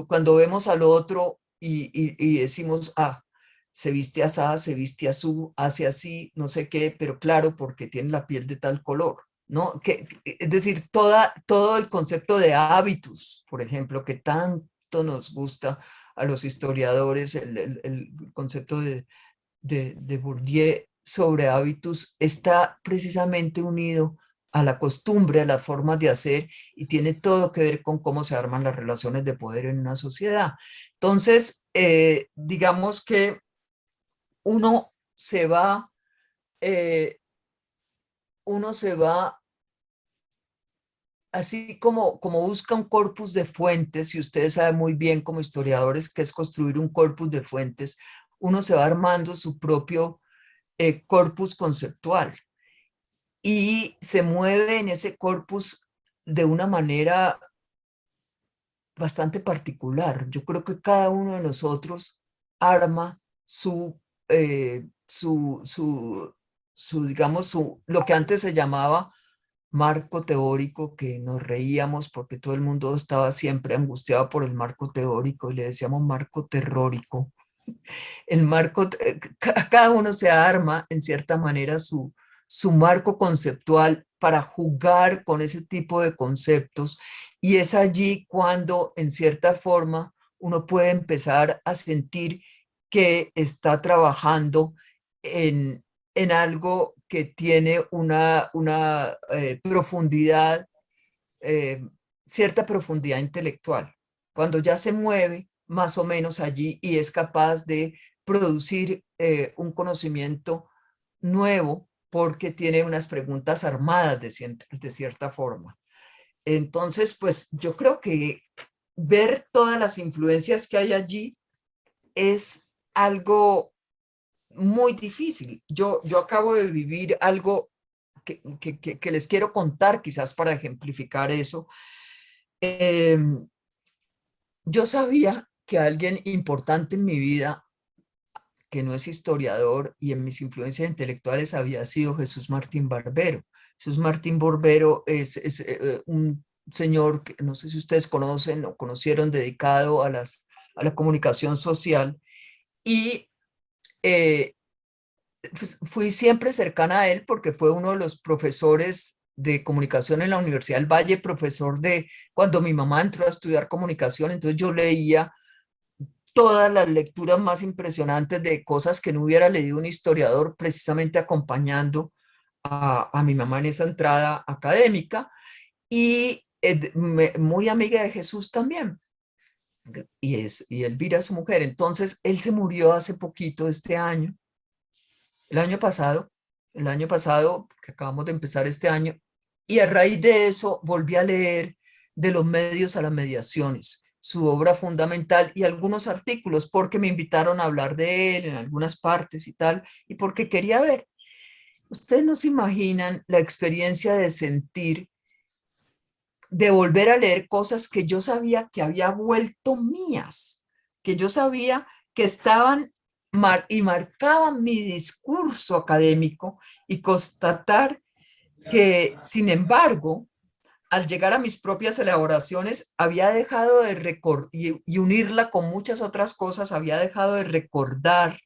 cuando vemos al otro y decimos, ah, se viste así, se viste azul, hace así, no sé qué, pero claro, porque tiene la piel de tal color, ¿no? Es decir, todo el concepto de hábitos, por ejemplo, que tanto nos gusta a los historiadores, el concepto de Bourdieu sobre hábitos está precisamente unido a la costumbre, a las formas de hacer y tiene todo que ver con cómo se arman las relaciones de poder en una sociedad. Entonces, digamos que uno se va, eh, uno se va así como busca un corpus de fuentes, y ustedes saben muy bien como historiadores que es construir un corpus de fuentes, uno se va armando su propio corpus conceptual y se mueve en ese corpus de una manera bastante particular. Yo creo que cada uno de nosotros arma digamos, lo que antes se llamaba marco teórico, que nos reíamos porque todo el mundo estaba siempre angustiado por el marco teórico y le decíamos marco terrórico. El marco, cada uno se arma en cierta manera su marco conceptual para jugar con ese tipo de conceptos y es allí cuando en cierta forma uno puede empezar a sentir que está trabajando en algo que tiene una profundidad, eh, cierta profundidad intelectual. Cuando ya se mueve más o menos allí y es capaz de producir un conocimiento nuevo porque tiene unas preguntas armadas de cierta forma. Entonces, pues yo creo que ver todas las influencias que hay allí es algo muy difícil. Yo acabo de vivir algo que les quiero contar, quizás para ejemplificar eso. Eh, yo sabía que alguien importante en mi vida, que no es historiador y en mis influencias intelectuales había sido Jesús Martín Barbero. Jesús Martín Barbero es un señor que no sé si ustedes conocen o conocieron, dedicado a la comunicación social y eh, pues, fui siempre cercana a él porque fue uno de los profesores de comunicación en la Universidad del Valle, profesor de cuando mi mamá entró a estudiar comunicación, entonces yo leía todas las lecturas más impresionantes de cosas que no hubiera leído un historiador, precisamente acompañando a mi mamá en esa entrada académica, y muy amiga de Jesús también, y Elvira, su mujer. Entonces, él se murió hace poquito, este año, el año pasado, que acabamos de empezar este año, y a raíz de eso volví a leer De los medios a las mediaciones, su obra fundamental y algunos artículos, porque me invitaron a hablar de él en algunas partes y tal, y porque quería ver. Ustedes no se imaginan la experiencia de sentir, de volver a leer cosas que yo sabía que había vuelto mías, que yo sabía que estaban y marcaban mi discurso académico y constatar que, sin embargo, al llegar a mis propias elaboraciones, había dejado de recordar y unirla con muchas otras cosas, había dejado de recordar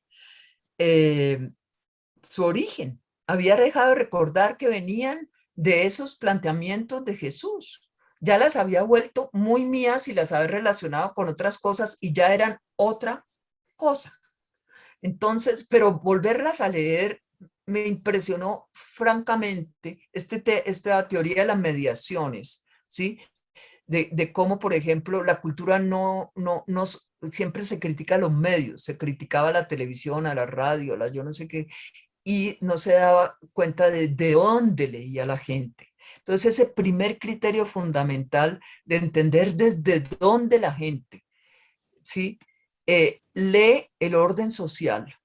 su origen, había dejado de recordar que venían de esos planteamientos de Jesús. Ya las había vuelto muy mías y las había relacionado con otras cosas y ya eran otra cosa. Entonces, pero volverlas a leer me impresionó francamente esta teoría de las mediaciones, ¿sí? De cómo, por ejemplo, la cultura no siempre se critica a los medios, se criticaba a la televisión, a la radio, a la yo no sé qué, y no se daba cuenta de dónde leía la gente. Entonces, ese primer criterio fundamental de entender desde dónde la gente, ¿sí? Lee el orden social.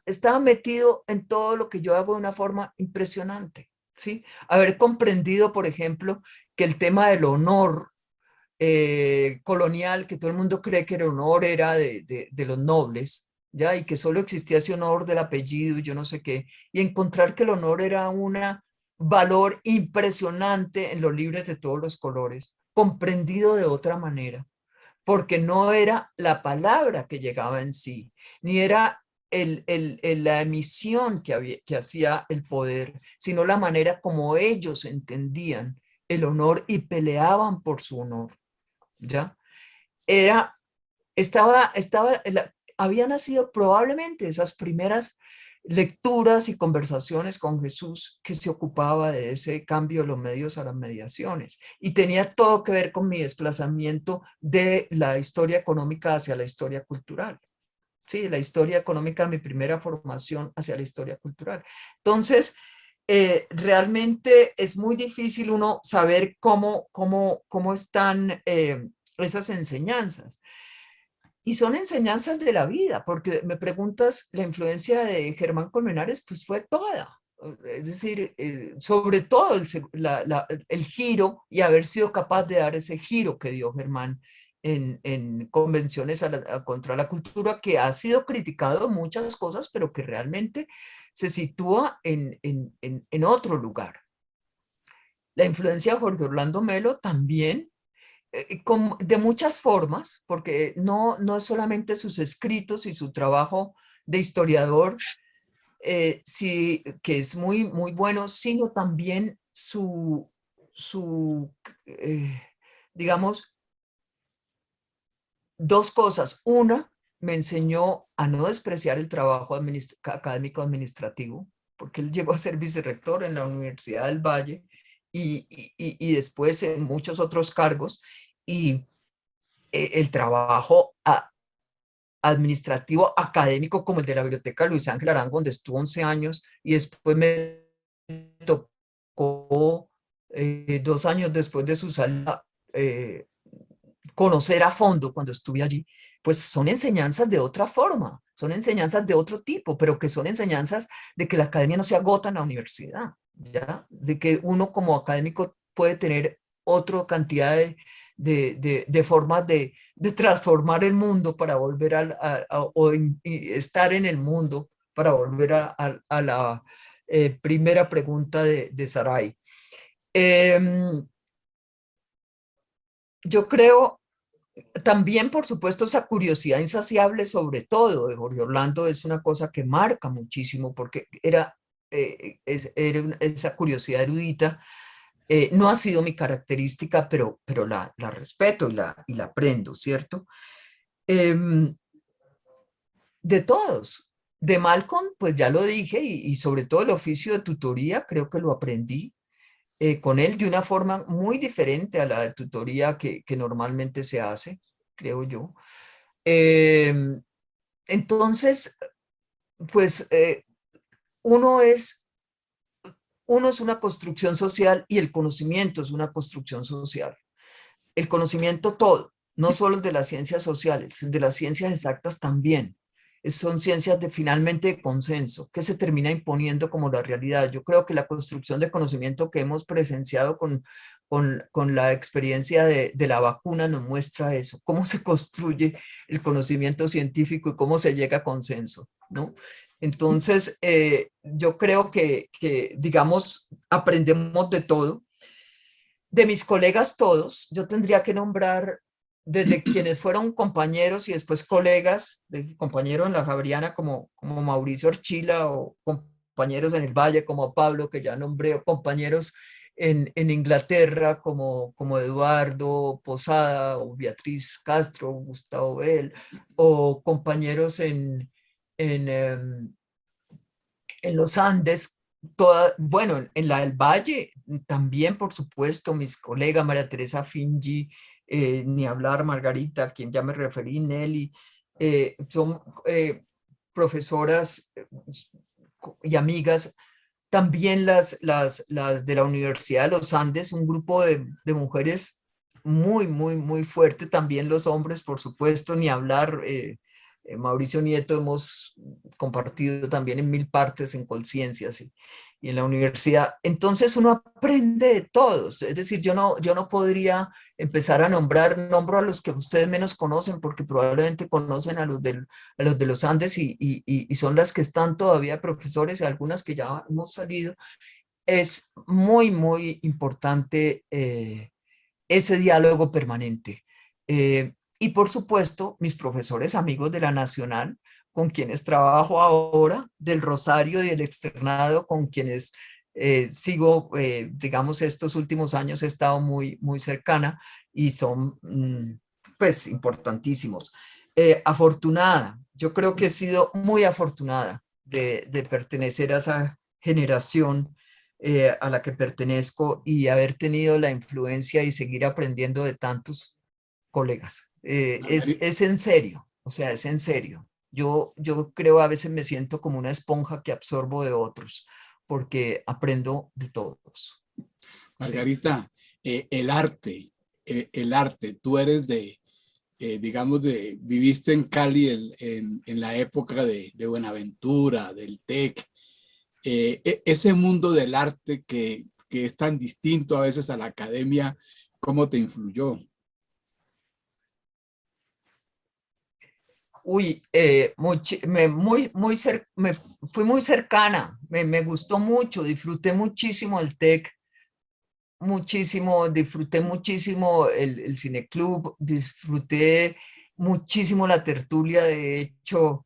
Estaba metido en todo lo que yo hago de una forma impresionante, ¿sí? Haber comprendido, por ejemplo, que el tema del honor colonial, que todo el mundo cree que el honor era de los nobles, ¿ya? Y que solo existía ese honor del apellido y yo no sé qué, y encontrar que el honor era un valor impresionante en los libros de todos los colores, comprendido de otra manera, porque no era la palabra que llegaba en sí, ni era la emisión que hacía el poder, sino la manera como ellos entendían el honor y peleaban por su honor, ¿ya? Había nacido probablemente esas primeras lecturas y conversaciones con Jesús que se ocupaba de ese cambio de los medios a las mediaciones. Y tenía todo que ver con mi desplazamiento de la historia económica hacia la historia cultural. Sí, la historia económica, mi primera formación hacia la historia cultural. Entonces, realmente es muy difícil uno saber cómo están esas enseñanzas. Y son enseñanzas de la vida, porque me preguntas, la influencia de Germán Colmenares, pues fue toda. Es decir, sobre todo el giro y haber sido capaz de dar ese giro que dio Germán en convenciones contra la cultura, que ha sido criticado en muchas cosas, pero que realmente se sitúa en otro lugar. La influencia de Jorge Orlando Melo también, de muchas formas, porque no es solamente sus escritos y su trabajo de historiador, sí, que es muy, muy bueno, sino también digamos, dos cosas. Una, me enseñó a no despreciar el trabajo académico administrativo, porque él llegó a ser vicerrector en la Universidad del Valle y después en muchos otros cargos, y el trabajo administrativo académico como el de la Biblioteca Luis Ángel Arango, donde estuvo 11 años, y después me tocó 2 años después de su salida conocer a fondo cuando estuve allí, pues son enseñanzas de otra forma, son enseñanzas de otro tipo, pero que son enseñanzas de que la academia no se agota en la universidad, ¿ya? De que uno como académico puede tener otra cantidad de formas de transformar el mundo para volver y estar en el mundo para volver a la primera pregunta de Saray. Yo creo también, por supuesto, esa curiosidad insaciable sobre todo de Jorge Orlando es una cosa que marca muchísimo porque era esa curiosidad erudita. No ha sido mi característica, pero la respeto y la aprendo, ¿cierto? De todos. De Malcolm, pues ya lo dije, y sobre todo el oficio de tutoría, creo que lo aprendí con él de una forma muy diferente a la de tutoría que normalmente se hace, creo yo. Entonces, pues uno es una construcción social y el conocimiento es una construcción social. El conocimiento todo, no solo de las ciencias sociales, de las ciencias exactas también. Son ciencias finalmente de consenso, que se termina imponiendo como la realidad. Yo creo que la construcción de conocimiento que hemos presenciado con la experiencia de la vacuna nos muestra eso, cómo se construye el conocimiento científico y cómo se llega a consenso, ¿no? Entonces, yo creo que, digamos, aprendemos de todo. De mis colegas todos, yo tendría que nombrar desde quienes fueron compañeros y después colegas, de compañeros en la Javeriana como Mauricio Orchila, o compañeros en el Valle como Pablo, que ya nombré, o compañeros en Inglaterra como Eduardo Posada o Beatriz Castro, Gustavo Bell, o compañeros en los Andes, bueno, en la del Valle también, por supuesto, mis colegas, María Teresa Fingi, ni hablar, Margarita, a quien ya me referí, Nelly, son profesoras y amigas. También las de la Universidad de los Andes, un grupo de mujeres muy fuerte. También los hombres, por supuesto, ni hablar. Mauricio Nieto hemos compartido también en mil partes, en Colciencias y en la universidad. Entonces uno aprende de todos. Es decir, yo no podría empezar a nombro a los que ustedes menos conocen, porque probablemente conocen a los de los Andes y son las que están todavía profesores y algunas que ya hemos salido. Es muy importante ese diálogo permanente. Y por supuesto, mis profesores amigos de la Nacional, con quienes trabajo ahora, del Rosario y del Externado, con quienes sigo, digamos, estos últimos años he estado muy cercana y son, pues, importantísimos. Afortunada, yo creo que he sido muy afortunada de pertenecer a esa generación a la que pertenezco y haber tenido la influencia y seguir aprendiendo de tantos colegas. Es en serio, o sea, es en serio. Yo creo, a veces me siento como una esponja que absorbo de otros, porque aprendo de todos. Margarita, el arte, tú eres digamos, viviste en Cali en la época de Buenaventura, del TEC, ese mundo del arte que es tan distinto a veces a la academia, ¿cómo te influyó? Uy, me fui muy cercana, me gustó mucho, disfruté muchísimo el TEC, muchísimo, disfruté muchísimo el cineclub, disfruté muchísimo la tertulia. De hecho,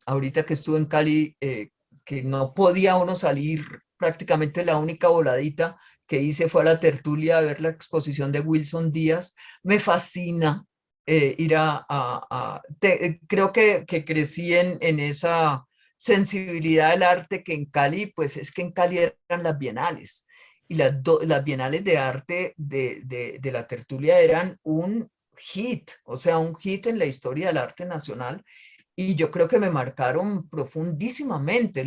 ahorita que estuve en Cali, que no podía uno salir, prácticamente la única voladita que hice fue a la tertulia a ver la exposición de Wilson Díaz. Me fascina ir creo que crecí en esa sensibilidad del arte, que en Cali, pues es que en Cali eran las bienales, y las bienales de arte de la tertulia eran un hit, o sea, un hit en la historia del arte nacional, y yo creo que me marcaron profundísimamente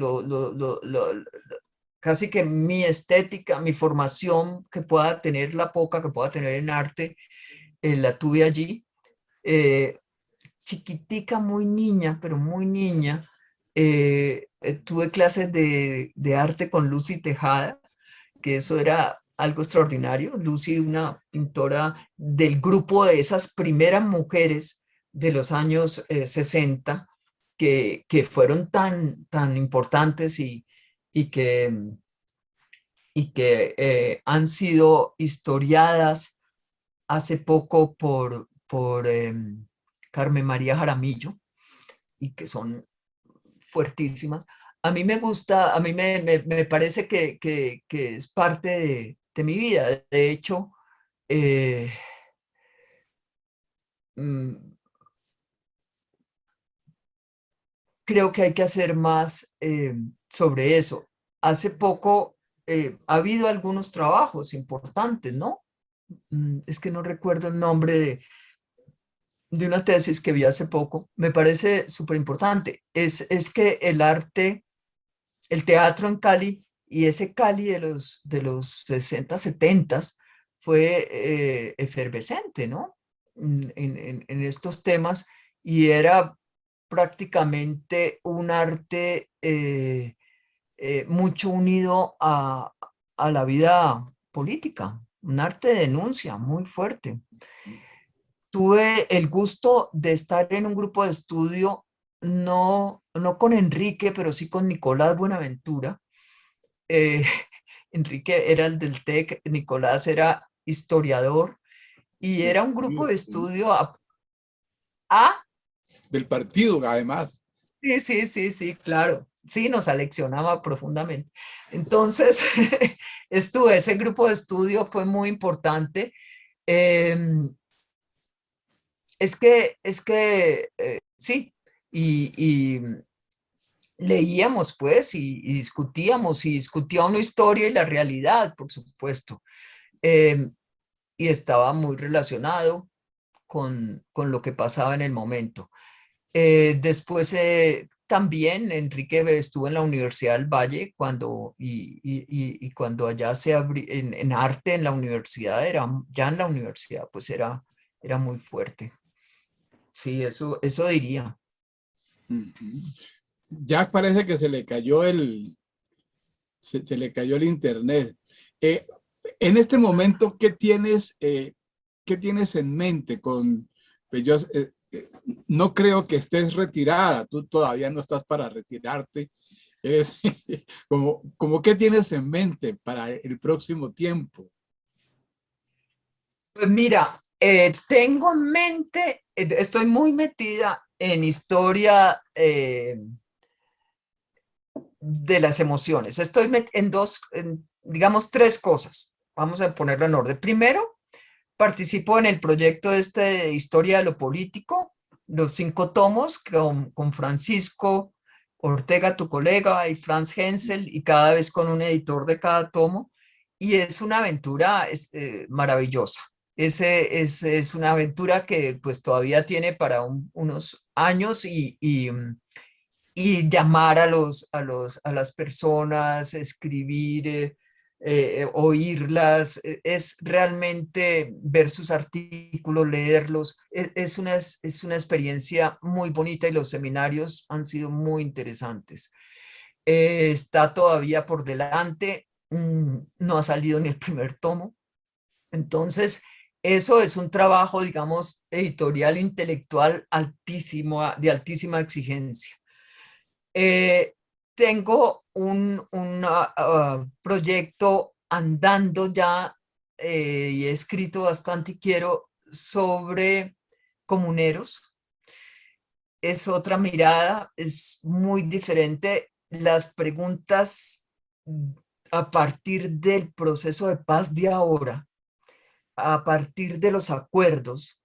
casi que mi estética, mi formación que pueda tener, la poca que pueda tener en arte, la tuve allí. Eh, Chiquitica, muy niña, pero muy niña, tuve clases de arte con Lucy Tejada, que eso era algo extraordinario. Lucy, una pintora del grupo de esas primeras mujeres de los años 60, que fueron tan importantes y que, han sido historiadas hace poco por Carmen María Jaramillo, y que son fuertísimas. A mí me gusta, a mí me parece que es parte de mi vida. De hecho, eh, mm, creo que hay que hacer más sobre eso. Hace poco ha habido algunos trabajos importantes, ¿no? Es que no recuerdo el nombre de una tesis que vi hace poco. Me parece súper importante. Es que el arte, el teatro en Cali, y ese Cali de los 60, 70 fue efervescente, ¿no? En estos temas, y era prácticamente un arte mucho unido a la vida política, un arte de denuncia muy fuerte. Tuve el gusto de estar en un grupo de estudio no con Enrique, pero sí con Nicolás Buenaventura. Eh, Enrique era el del TEC, Nicolás era historiador y Del era un grupo partido, de ¿sí? estudio a Del partido, además. sí, sí, sí, sí, claro. Sí, nos aleccionaba profundamente. Entonces, ese grupo de estudio fue muy importante. Em, sí, y leíamos pues y discutíamos, y discutía una historia y la realidad, por supuesto. Em, y estaba muy relacionado con lo que pasaba en el momento. Después también Enrique estuvo en la Universidad del Valle y cuando allá se abrió en arte en la universidad, ya en la universidad, pues era muy fuerte. Sí, eso diría. Ujú. Ya parece que se le cayó el internet. Eh, en este momento, qué tienes en mente pues yo no creo que estés retirada, tú todavía no estás para retirarte. Eres, como qué tienes en mente para el próximo tiempo. Pues mira, tengo en mente, estoy muy metida en historia de las emociones. Estoy digamos, tres cosas. Vamos a ponerlo en orden. Primero, participo en el proyecto de Historia de lo Político, los 5 tomos con Francisco Ortega, tu colega, y Franz Hensel, y cada vez con un editor de cada tomo. Y es una aventura maravillosa. Es una aventura que pues todavía tiene para unos años y llamar a las personas, escribir, oírlas, es realmente ver sus artículos, leerlos, es una experiencia muy bonita y los seminarios han sido muy interesantes. Está todavía por delante, no ha salido ni el primer tomo, entonces eso es un trabajo, digamos, editorial, intelectual altísimo, de altísima exigencia. Eh, Tengo un proyecto andando ya y he escrito bastante y quiero sobre comuneros. Es otra mirada, es muy diferente. Las preguntas a partir del proceso de paz de ahora, a partir de los acuerdos,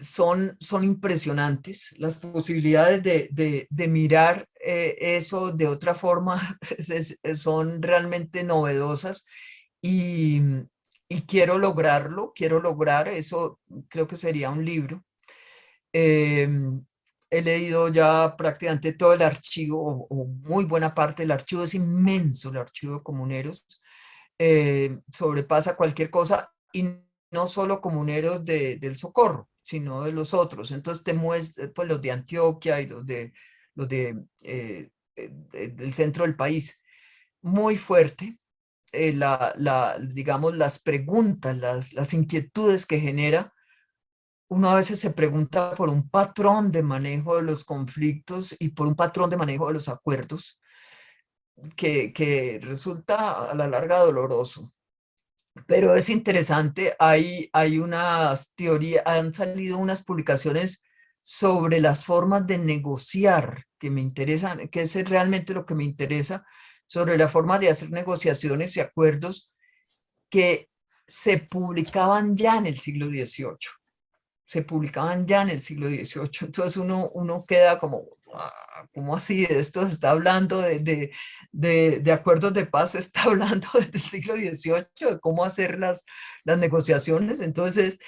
son impresionantes. Las posibilidades de mirar eso de otra forma son realmente novedosas y, y quiero lograr eso, creo que sería un libro. Eh, He leído ya prácticamente todo el archivo, o muy buena parte del archivo, es inmenso el archivo de comuneros, sobrepasa cualquier cosa y no solo comuneros del Socorro, sino de los otros. Entonces te muestra pues, los de Antioquia y del centro del país. Muy fuerte, digamos, las preguntas, las inquietudes que genera. Uno a veces se pregunta por un patrón de manejo de los conflictos y por un patrón de manejo de los acuerdos que resulta a la larga doloroso. Pero es interesante, hay unas teorías, han salido unas publicaciones sobre las formas de negociar que me interesan, que es realmente lo que me interesa, sobre la forma de hacer negociaciones y acuerdos que se publicaban ya en el siglo XVIII. Se publicaban ya en el siglo XVIII. Entonces uno queda como, ¿cómo así? De esto se está hablando de acuerdos de paz, se está hablando desde el siglo XVIII, de cómo hacer las negociaciones. Entonces,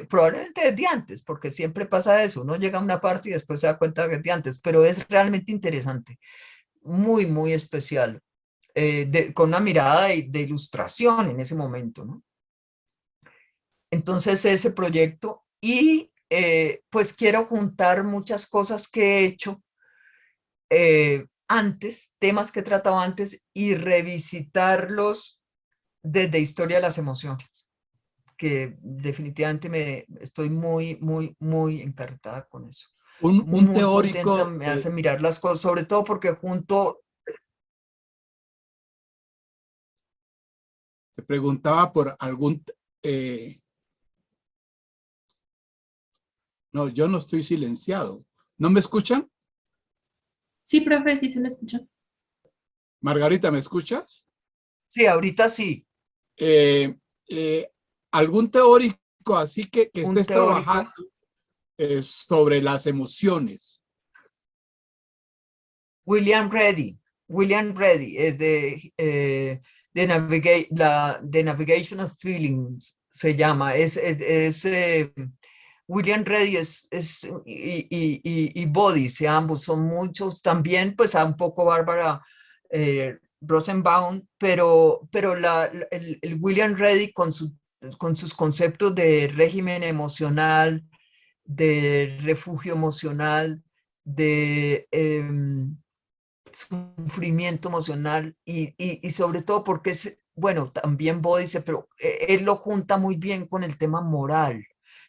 probablemente es de antes, porque siempre pasa eso. Uno llega a una parte y después se da cuenta que es de antes, pero es realmente interesante, muy, muy especial, con una mirada de ilustración en ese momento, ¿no? Entonces ese proyecto y pues quiero juntar muchas cosas que he hecho antes, temas que he tratado antes y revisitarlos desde Historia de las Emociones, que definitivamente estoy muy, muy, muy encantada con eso. Un muy potente, teórico, me hace mirar las cosas, sobre todo porque junto, te preguntaba por algún... no, yo no estoy silenciado. ¿No me escuchan? Sí, profe, sí se me escucha. Margarita, ¿me escuchas? sí, ahorita sí, Eh, eh, ¿Algún teórico así que un estés teórico, trabajando sobre las emociones? William Reddy es de Navigation of Feelings, se llama, William Reddy y Bodice, ambos son muchos también, pues un poco Bárbara Rosenbaum, pero el William Reddy con sus conceptos de régimen emocional, de refugio emocional, de sufrimiento emocional y sobre todo porque es, bueno, también Bodice, pero él lo junta muy bien con el tema moral.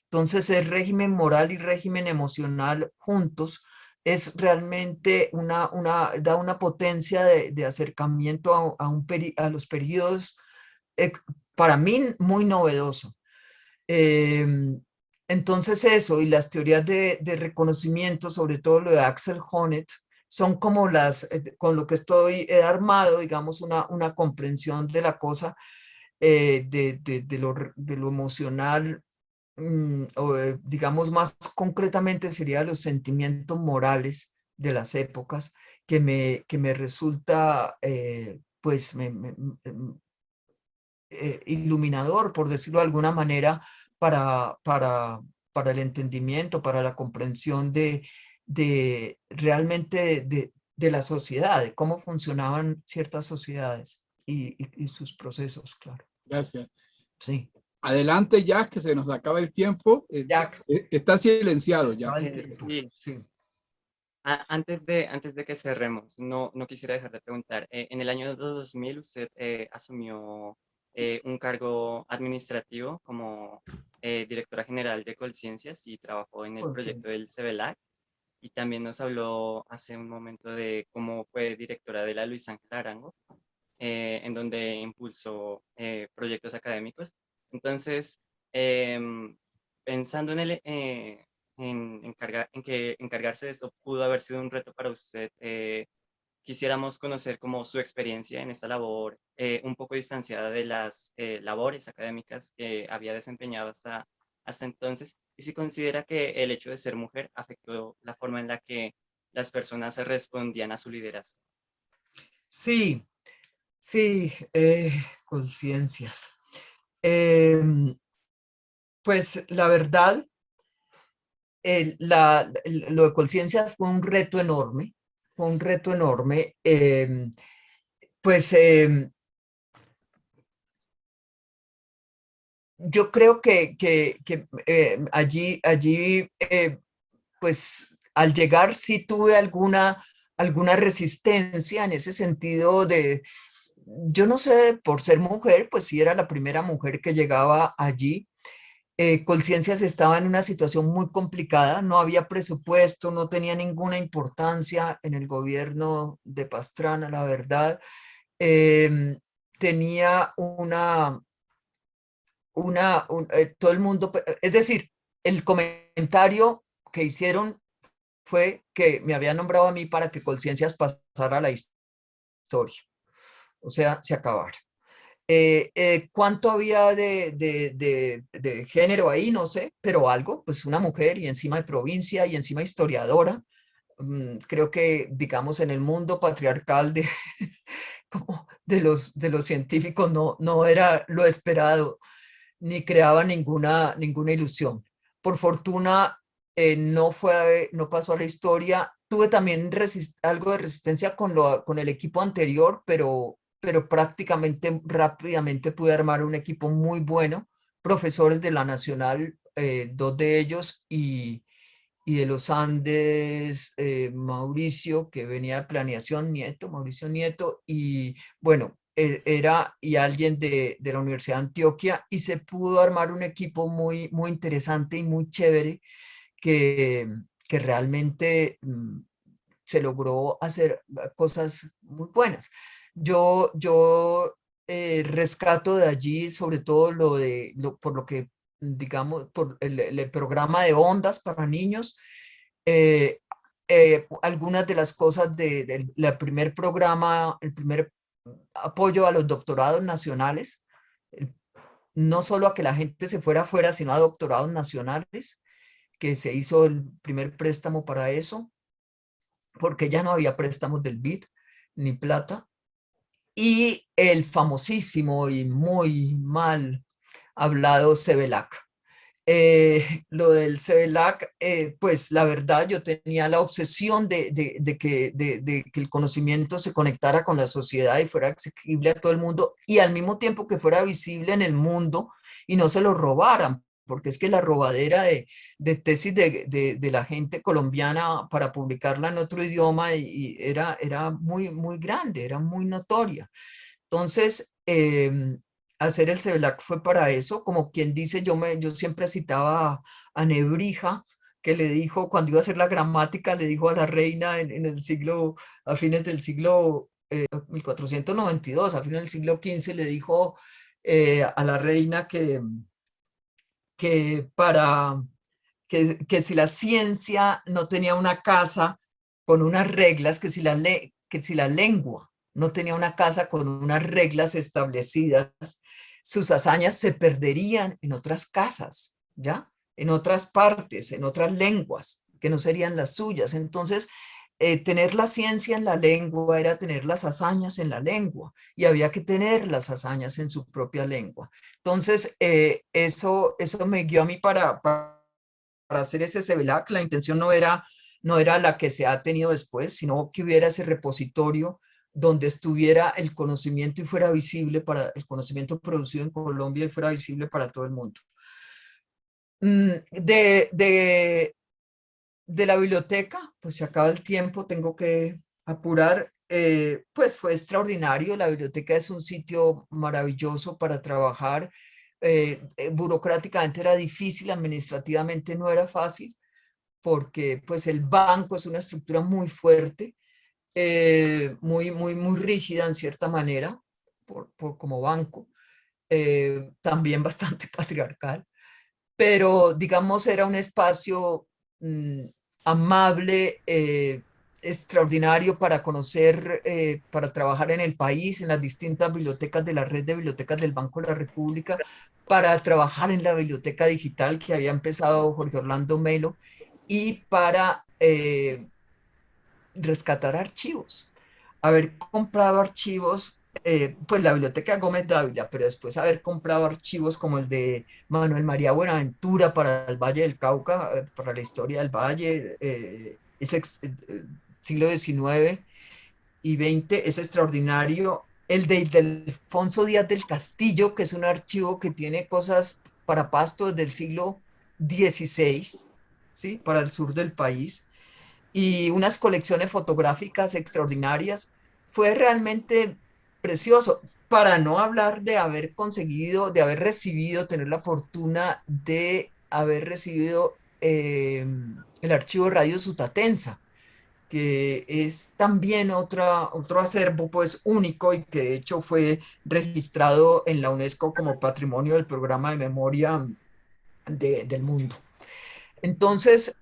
Entonces, el régimen moral y régimen emocional juntos es realmente da una potencia de acercamiento a los periodos, eh, para mí, muy novedoso. Eh, entonces eso, y las teorías de reconocimiento, sobre todo lo de Axel Honneth, son como con lo que estoy armado, digamos, una comprensión de la cosa, de lo emocional, o digamos más concretamente sería los sentimientos morales de las épocas, que me resulta, pues, iluminador, por decirlo de alguna manera, para, para, para el entendimiento, para la comprensión de realmente de la sociedad, de cómo funcionaban ciertas sociedades y sus procesos, claro. Gracias. Sí. Adelante, Jack, que se nos acaba el tiempo. Jack, Está silenciado, Jack. acaba el tiempo. Sí, Sí. antes de que cerremos, no quisiera dejar de preguntar. En el año 2000 usted asumió un cargo administrativo como directora general de Colciencias y trabajó en el proyecto Conciencia. del CEVELAC. Y también nos habló hace un momento de cómo fue directora de la Luis Ángel Arango, en donde impulsó proyectos académicos. Entonces, pensando en que encargarse de esto pudo haber sido un reto para usted, quisiéramos conocer como su experiencia en esta labor, un poco distanciada de las labores académicas que había desempeñado hasta entonces, y si considera que el hecho de ser mujer afectó la forma en la que las personas se respondían a su liderazgo. Sí, sí, conciencias. Em, pues la verdad, lo de conciencia fue un reto enorme. Pues yo creo que allí pues al llegar sí tuve alguna resistencia en ese sentido yo no sé, por ser mujer, pues sí era la primera mujer que llegaba allí. Colciencias estaba en una situación muy complicada, no había presupuesto, no tenía ninguna importancia en el gobierno de Pastrana, la verdad. Em, tenía todo el mundo, es decir, el comentario que hicieron fue que me había nombrado a mí para que Colciencias pasara a la historia, o sea, se acabara. ¿Cuánto había de género ahí? No sé, pero algo, pues una mujer y encima de provincia y encima historiadora. Creo que, digamos, en el mundo patriarcal como de los científicos no era lo esperado, ni creaba ninguna ilusión. Por fortuna, no pasó a la historia. Tuve también algo de resistencia con el equipo anterior, pero prácticamente rápidamente pude armar un equipo muy bueno, profesores de la Nacional, dos de ellos, y de los Andes, Mauricio, que venía de planeación, Mauricio Nieto, y bueno, y alguien de la Universidad de Antioquia, y se pudo armar un equipo muy interesante y muy chévere, que, que realmente se logró hacer cosas muy buenas. Yo rescato de allí sobre todo por lo que, digamos, por el programa de ondas para niños, eh, algunas de las cosas del primer programa, el primer apoyo a los doctorados nacionales, no solo a que la gente se fuera afuera, sino a doctorados nacionales, que se hizo el primer préstamo para eso, porque ya no había préstamos del BID ni plata. Y el famosísimo y muy mal hablado CEVELAC. Lo del CEVELAC, pues la verdad yo tenía la obsesión de que el conocimiento se conectara con la sociedad y fuera accesible a todo el mundo y al mismo tiempo que fuera visible en el mundo y no se lo robaran, porque es que la robadera de tesis de la gente colombiana para publicarla en otro idioma era muy, muy grande, era muy notoria. Entonces, hacer el CEVELAC fue para eso, como quien dice, yo siempre citaba a Nebrija, que le dijo, cuando iba a hacer la gramática, le dijo a la reina en el siglo, a fines del siglo 1492, a fines del siglo XV, le dijo a la reina que, para, que si la ciencia no tenía una casa con unas reglas, que si la lengua no tenía una casa con unas reglas establecidas, sus hazañas se perderían en otras casas, ¿ya? En otras partes, en otras lenguas, que no serían las suyas. Entonces, tener la ciencia en la lengua era tener las hazañas en la lengua, y había que tener las hazañas en su propia lengua. Entonces, eso me guió a mí para hacer ese CEVELAC. La intención no era la que se ha tenido después, sino que hubiera ese repositorio donde estuviera el conocimiento y fuera visible para el conocimiento producido en Colombia y fuera visible para todo el mundo. De la biblioteca, pues se acaba el tiempo, tengo que apurar. Pues fue extraordinario, la biblioteca es un sitio maravilloso para trabajar. Burocráticamente era difícil, administrativamente no era fácil, porque pues el banco es una estructura muy fuerte, muy rígida en cierta manera, como banco, también bastante patriarcal, pero digamos era un espacio amable, extraordinario para conocer, para trabajar en el país, en las distintas bibliotecas de la red de bibliotecas del Banco de la República, para trabajar en la biblioteca digital que había empezado Jorge Orlando Melo y para rescatar archivos. Haber comprado archivos, pues la biblioteca Gómez Dávila, pero después haber comprado archivos como el de Manuel María Buenaventura para el Valle del Cauca, para la historia del Valle, siglo XIX y XX, es extraordinario. El de Alfonso Díaz del Castillo, que es un archivo que tiene cosas para Pasto desde el siglo XVI, ¿sí? Para el sur del país, y unas colecciones fotográficas extraordinarias. Fue realmente precioso, para no hablar de haber conseguido, de haber recibido, tener la fortuna de haber recibido el archivo Radio Sutatensa, que es también otro acervo pues único y que de hecho fue registrado en la UNESCO como Patrimonio del Programa de Memoria del Mundo. Entonces,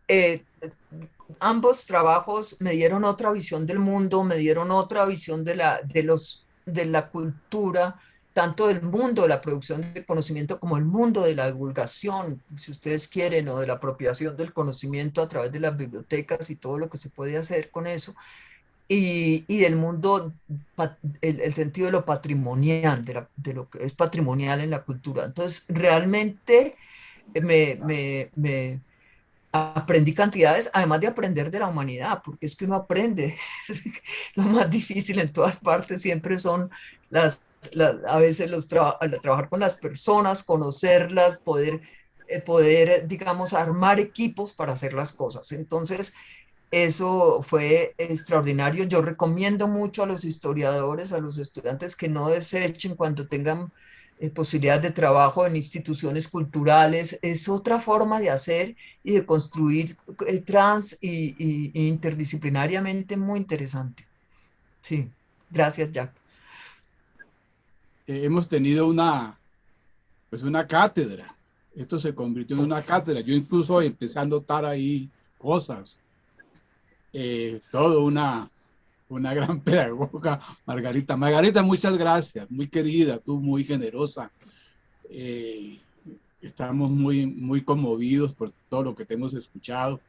ambos trabajos me dieron otra visión del mundo, me dieron otra visión de la cultura, tanto del mundo de la producción de conocimiento como el mundo de la divulgación, si ustedes quieren, o de la apropiación del conocimiento a través de las bibliotecas y todo lo que se puede hacer con eso, y del mundo, el sentido de lo patrimonial, de lo que es patrimonial en la cultura. Entonces, realmente me aprendí cantidades, además de aprender de la humanidad, porque es que uno aprende. Lo más difícil en todas partes siempre son a veces trabajar con las personas, conocerlas, poder, digamos, armar equipos para hacer las cosas. Entonces, eso fue extraordinario. Yo recomiendo mucho a los historiadores, a los estudiantes, que no desechen cuando tengan posibilidades de trabajo en instituciones culturales. Es otra forma de hacer y de construir trans y interdisciplinariamente muy interesante. Sí, gracias, Jack. Hemos tenido pues una cátedra. Esto se convirtió en una cátedra. Yo incluso empecé a notar ahí cosas. Todo una gran pedagoga, Margarita. Margarita, muchas gracias, muy querida, tú muy generosa. Estamos muy conmovidos por todo lo que te hemos escuchado.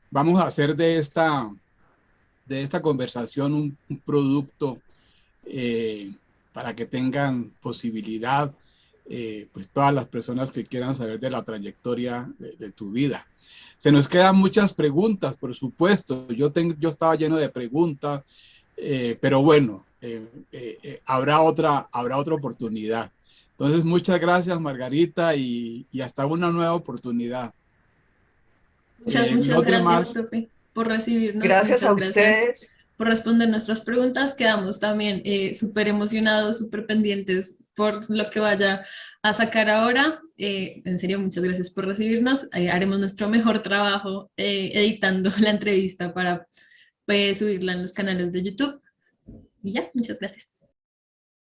Vamos a hacer de esta conversación un producto para que tengan posibilidad, pues todas las personas que quieran saber de la trayectoria de tu vida. Se nos quedan muchas preguntas, por supuesto. Yo estaba lleno de preguntas, pero bueno, habrá otra oportunidad. Entonces, muchas gracias, Margarita, y hasta una nueva oportunidad. Muchas Los gracias, demás, profe, por recibirnos. Gracias a Muchas gracias ustedes. por responder nuestras preguntas. Quedamos también súper emocionados, súper pendientes por lo que vaya a sacar ahora. En serio, muchas gracias por recibirnos. Haremos nuestro mejor trabajo editando la entrevista para subirla en los canales de YouTube. Y ya, muchas gracias.